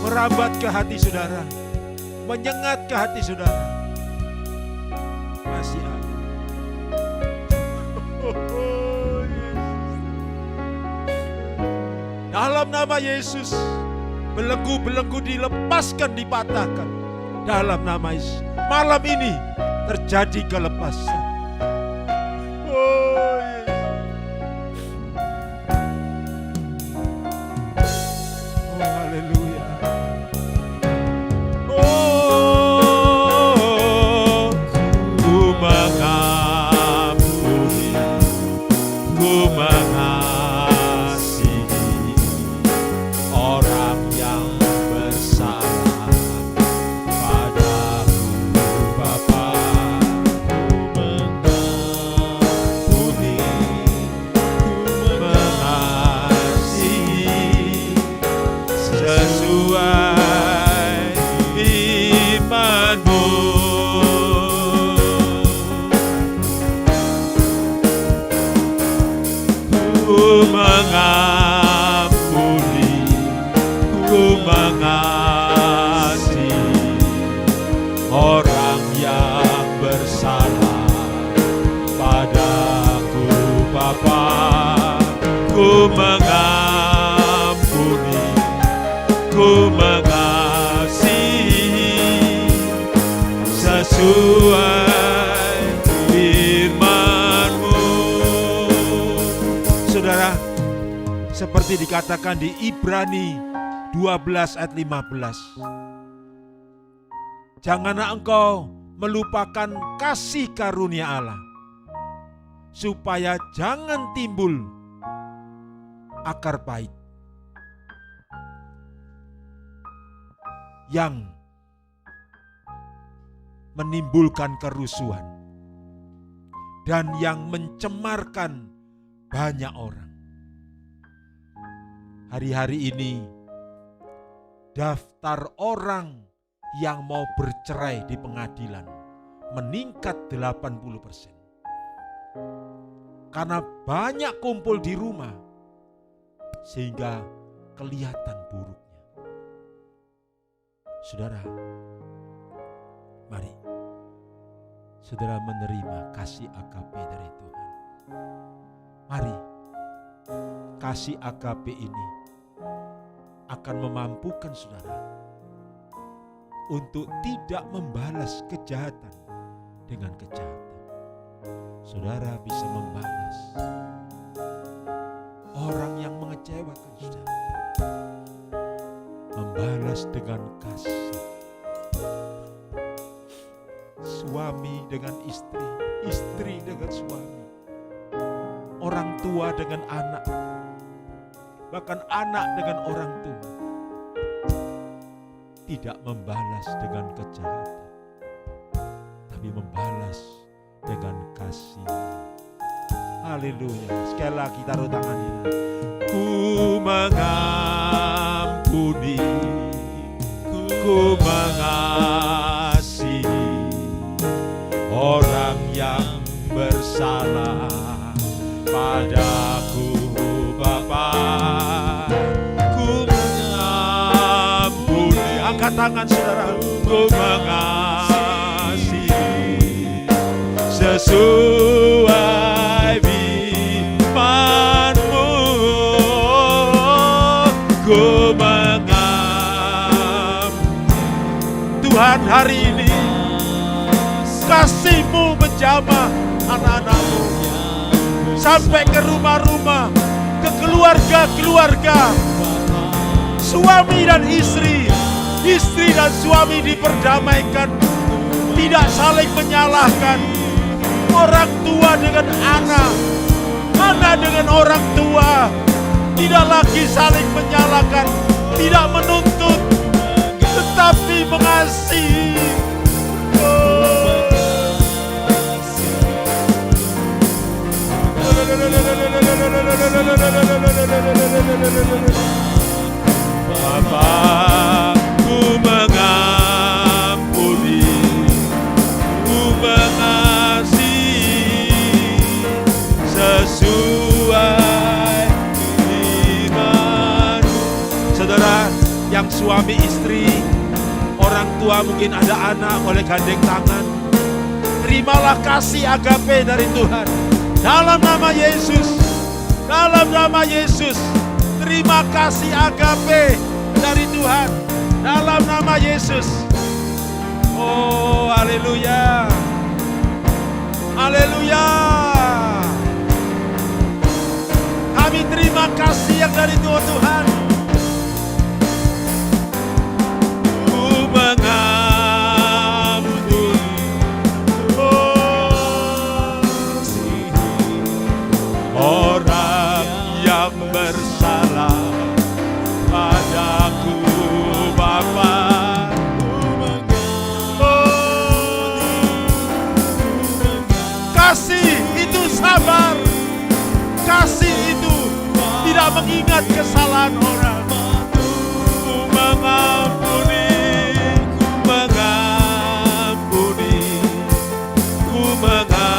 merambat ke hati saudara, menyengat ke hati saudara. Masih ada. Dalam nama Yesus, belenggu-belenggu dilepaskan, dipatahkan. Dalam nama Yesus, malam ini terjadi kelepasan. Oh, Yesus. Oh, haleluya. Oh, ku mengampuni, ku mengasihi orang yang bersalah padaku, Bapa. Ku mengampuni, ku mengasihi sesuai iman-Mu. Ku mengampuni, ku mengasihi orang yang bersalah padaku, Bapa. Ku mengampuni, ku mengasihi sesuai firman-Mu. Saudara, seperti dikatakan di Ibrani 12 ayat 15. Janganlah engkau melupakan kasih karunia Allah, supaya jangan timbul akar pahit yang menimbulkan kerusuhan dan yang mencemarkan banyak orang. Hari-hari ini daftar orang yang mau bercerai di pengadilan meningkat 80%. Karena banyak kumpul di rumah sehingga kelihatan buruknya. Saudara, mari saudara menerima kasih agape dari Tuhan. Mari, kasih agape ini akan memampukan saudara untuk tidak membalas kejahatan dengan kejahatan. Saudara bisa membalas orang yang mengecewakan saudara, membalas dengan kasih. Suami dengan istri, istri dengan suami, orang tua dengan anak, bahkan anak dengan orang tua. tidak membalas dengan kejahatan, tapi membalas dengan kasih. Haleluya. Sekali lagi taruh tangan kita. Ku mengampuni, ku mengasihi orang yang bersalah padaku, Bapa. Ku mengampuni. Angkat tangan saudara. Ku mengasihi sesuai firman-Mu. Ku Tuhan, hari ini kasih-Mu menjamah anak-anak-Mu sampai ke rumah-rumah, ke keluarga-keluarga, suami dan istri dan suami diperdamaikan, tidak saling menyalahkan, orang tua dengan anak dengan orang tua, tidak lagi saling menyalahkan, tidak menuntut, tetapi mengasihi. Bapa, ku mengampuni, ku mengasihi sesuai firman-Mu. Saudara yang suami istri, orang tua mungkin ada anak, boleh gandeng tangan. Terimalah kasih agape dari Tuhan. Dalam nama Yesus, dalam nama Yesus, terima kasih agape dari Tuhan. Dalam nama Yesus. Oh, haleluya. Haleluya. Kami terima kasih yang dari Tuhan. Orang yang bersalah padaku, Bapa. Kasih itu sabar, kasih itu tidak mengingat kesalahan orang. Ku mengampuni, ku mengasihi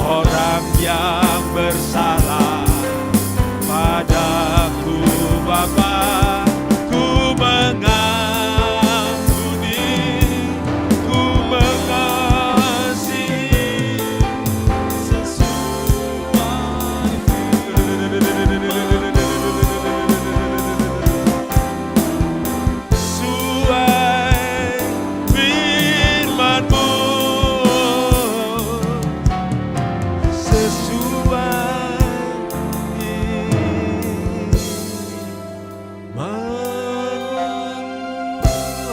orang yang bersalah padaku, Bapa. Ku mengampuni, ku mengasihi sesuai firman-Mu.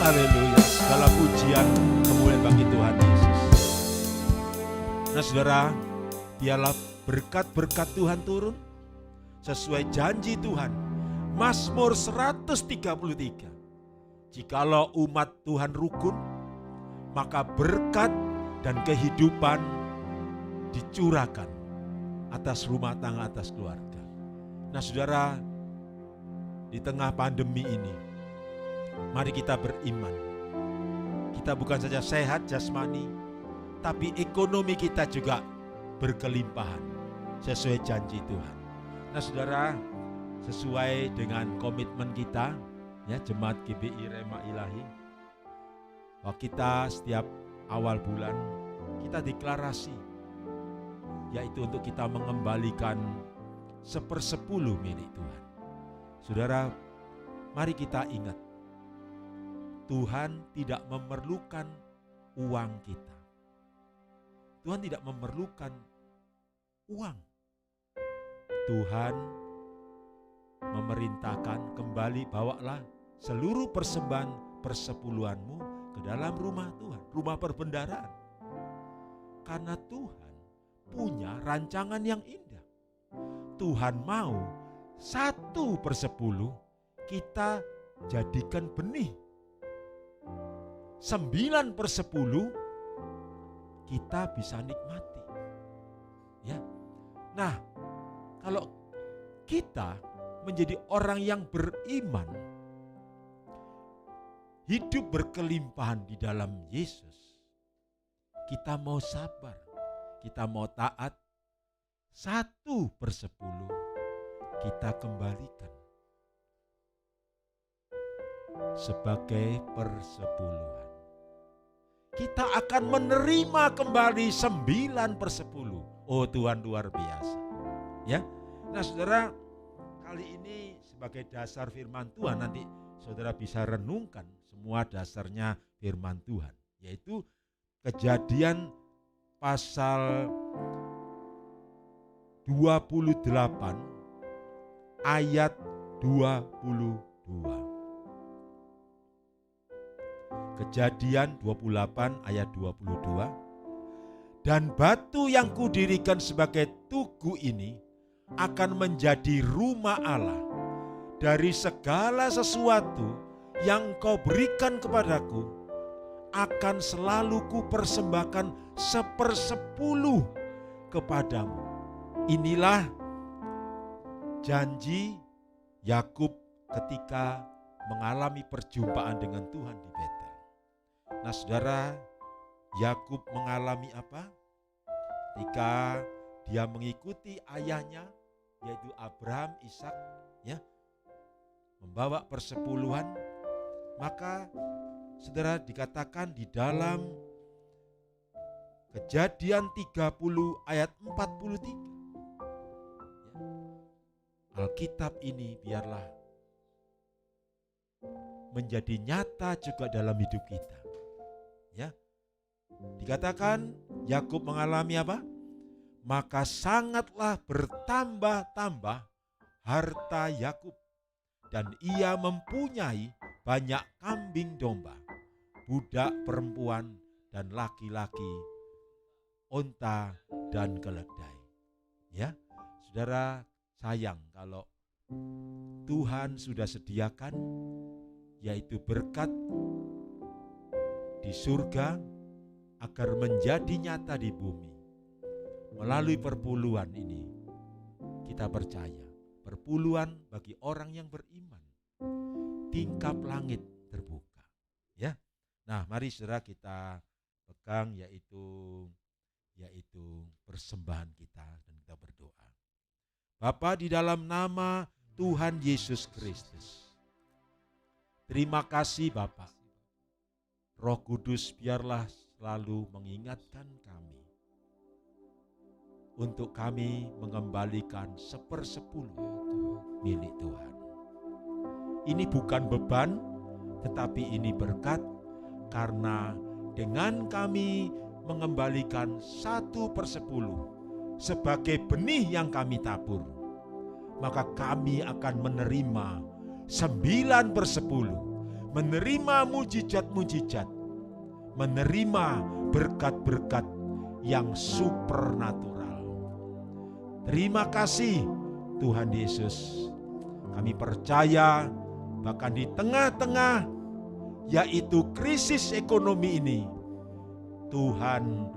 Haleluya, segala pujian kemuliaan bagi Tuhan Yesus. Nah saudara, biarlah berkat-berkat Tuhan turun sesuai janji Tuhan. Mazmur 133. Jikalau umat Tuhan rukun, maka berkat dan kehidupan dicurahkan atas rumah tangga, atas keluarga. Nah saudara, di tengah pandemi ini, mari kita beriman. Kita bukan saja sehat jasmani, tapi ekonomi kita juga berkelimpahan sesuai janji Tuhan. Nah saudara, sesuai dengan komitmen kita, ya Jemaat GBI Rema Ilahi, bahwa kita setiap awal bulan kita deklarasi, yaitu untuk kita mengembalikan 1/10 milik Tuhan. Saudara, mari kita ingat, Tuhan tidak memerlukan uang kita. Tuhan tidak memerlukan uang. Tuhan memerintahkan, kembali bawalah seluruh persembahan persepuluhanmu ke dalam rumah Tuhan, rumah perbendaharaan. Karena Tuhan punya rancangan yang indah. Tuhan mau 1/10 kita jadikan benih. 9/10 kita bisa nikmati. Ya. Nah, kalau kita menjadi orang yang beriman, hidup berkelimpahan di dalam Yesus, kita mau sabar, kita mau taat, 1/10 kita kembalikan sebagai persepuluhan. Kita akan menerima kembali 9/10. Oh, Tuhan luar biasa. Ya. Nah, saudara, kali ini sebagai dasar firman Tuhan, nanti saudara bisa renungkan semua dasarnya firman Tuhan, yaitu Kejadian pasal 28 ayat 22. Kejadian 28 ayat 22. Dan batu yang kudirikan sebagai tugu ini akan menjadi rumah Allah. Dari segala sesuatu yang kau berikan kepadaku akan selalu kupersembahkan 1/10 kepadamu. Inilah janji Yakub ketika mengalami perjumpaan dengan Tuhan di Betel. Nah, saudara, Yakub mengalami apa? Ketika dia mengikuti ayahnya, yaitu Abraham, Ishak, ya, membawa persepuluhan, maka saudara dikatakan di dalam Kejadian 30 ayat 43. Ya, Alkitab ini biarlah menjadi nyata juga dalam hidup kita. Ya. Dikatakan Yakub mengalami apa? Maka sangatlah bertambah-tambah harta Yakub, dan ia mempunyai banyak kambing domba, budak perempuan dan laki-laki, onta dan keledai. Ya, saudara, sayang kalau Tuhan sudah sediakan, yaitu berkat di surga agar menjadi nyata di bumi. Melalui perpuluhan ini kita percaya, perpuluhan bagi orang yang beriman, tingkap langit terbuka. Ya, nah mari saudara kita pegang yaitu persembahan kita dan kita berdoa. Bapa, di dalam nama Tuhan Yesus Kristus, terima kasih Bapa. Roh Kudus biarlah selalu mengingatkan kami untuk kami mengembalikan 1/10 milik Tuhan. Ini bukan beban, tetapi ini berkat, karena dengan kami mengembalikan 1/10 sebagai benih yang kami tabur, maka kami akan menerima 9/10, menerima mujizat-mujizat, menerima berkat-berkat yang supernatural. Terima kasih Tuhan Yesus. Kami percaya bahkan di tengah-tengah yaitu krisis ekonomi ini, Tuhan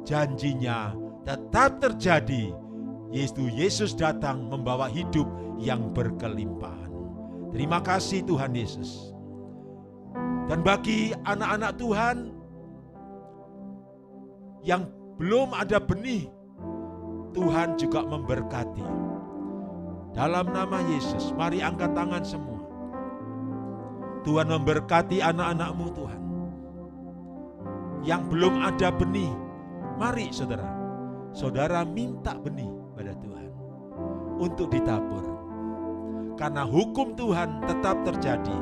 janjinya tetap terjadi, yaitu Yesus datang membawa hidup yang berkelimpahan. Terima kasih Tuhan Yesus. Dan bagi anak-anak Tuhan yang belum ada benih, Tuhan juga memberkati. Dalam nama Yesus, mari angkat tangan semua. Tuhan memberkati anak-anak-Mu Tuhan. Yang belum ada benih, mari saudara minta benih pada Tuhan untuk ditabur. Karena hukum Tuhan tetap terjadi,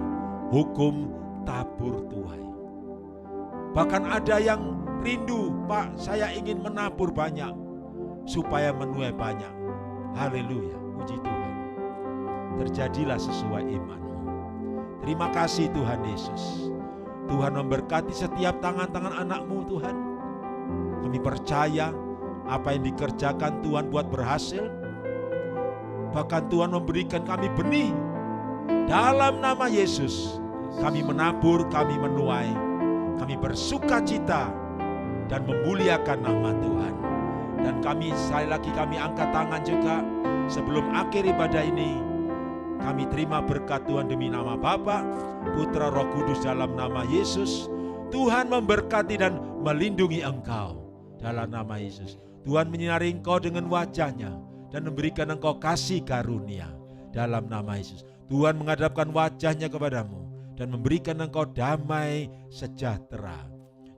hukum tabur tuai. Bahkan ada yang rindu, Pak, saya ingin menabur banyak supaya menuai banyak. Haleluya, puji Tuhan. Terjadilah sesuai iman-mu. Terima kasih Tuhan Yesus. Tuhan memberkati setiap tangan-tangan anak-Mu Tuhan. Kami percaya apa yang dikerjakan Tuhan buat berhasil. Bahkan Tuhan memberikan kami benih Dalam nama Yesus, kami menabur, kami menuai, kami bersuka cita dan memuliakan nama Tuhan. Dan kami sekali lagi kami angkat tangan juga sebelum akhir ibadah ini. Kami terima berkat Tuhan demi nama Bapa, Putra, Roh Kudus dalam nama Yesus. Tuhan memberkati dan melindungi engkau dalam nama Yesus. Tuhan menyinari engkau dengan wajah-Nya dan memberikan engkau kasih karunia dalam nama Yesus. Tuhan menghadapkan wajah-Nya kepadamu dan memberikan engkau damai sejahtera.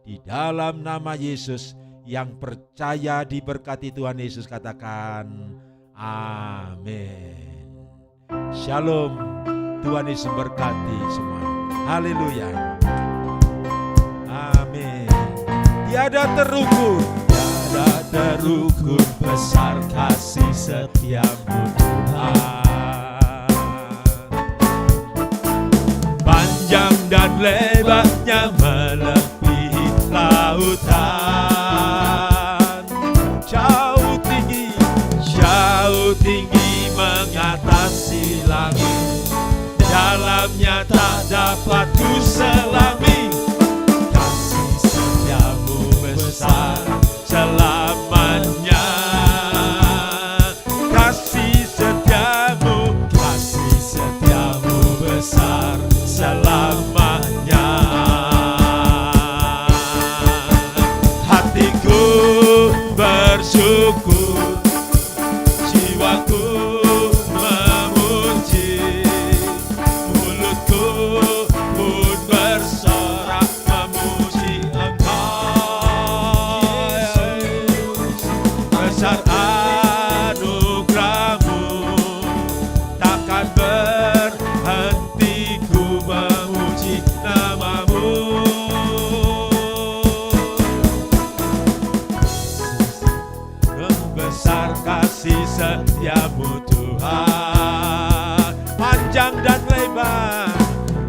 Di dalam nama Yesus, yang percaya diberkati Tuhan Yesus katakan amin. Shalom. Tuhan Yesus berkati semua. Haleluya. Amin. Tiada terukur, tiada terukur besar kasih setiamu Tuhan. Panjang dan lebarnya melebihi lautan. Jauh tinggi mengatasi langit. Dalamnya tak dapat ku selami. Kasih setiamu besar selamanya. Kasih setiamu besar selamanya. Hatiku bersyukur, jiwaku memuji, mulutku pun bersorak memuji Engkau. Besar anugerah-Mu, takkan berhenti ku memuji nama-Mu. Besar kasih setiamu Tuhan.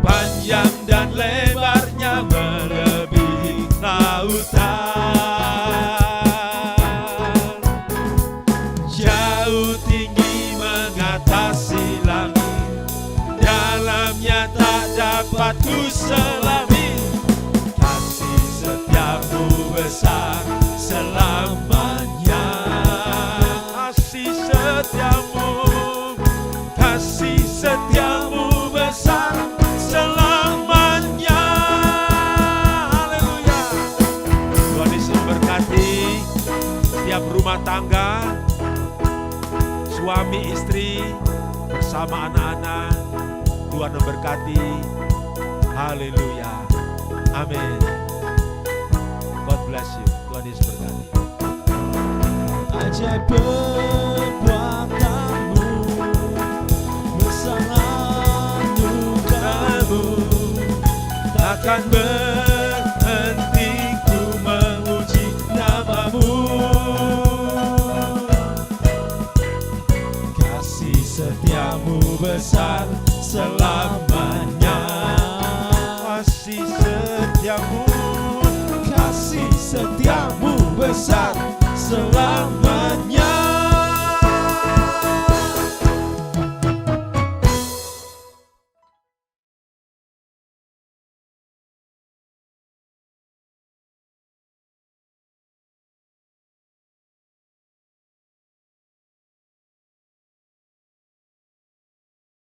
Panjang dan lebarnya melebihi lautan. Jauh tinggi mengatasi langit. Dalamnya tak dapat ku selami. Kasih setiamu besar selamanya. Kasih setiamu besar selamanya. Haleluya. Tuhan Yesus memberkati setiap rumah tangga, suami istri bersama anak-anak. Tuhan memberkati. Haleluya. Amin. God bless you. Tuhan Yesus berkati. Ajaib perbuatan-Mu, besar anugerah-Mu, Takkan berhenti ku memuji nama-Mu. kasih setiamu besar selamanya. Kasih setiamu besar selamanya.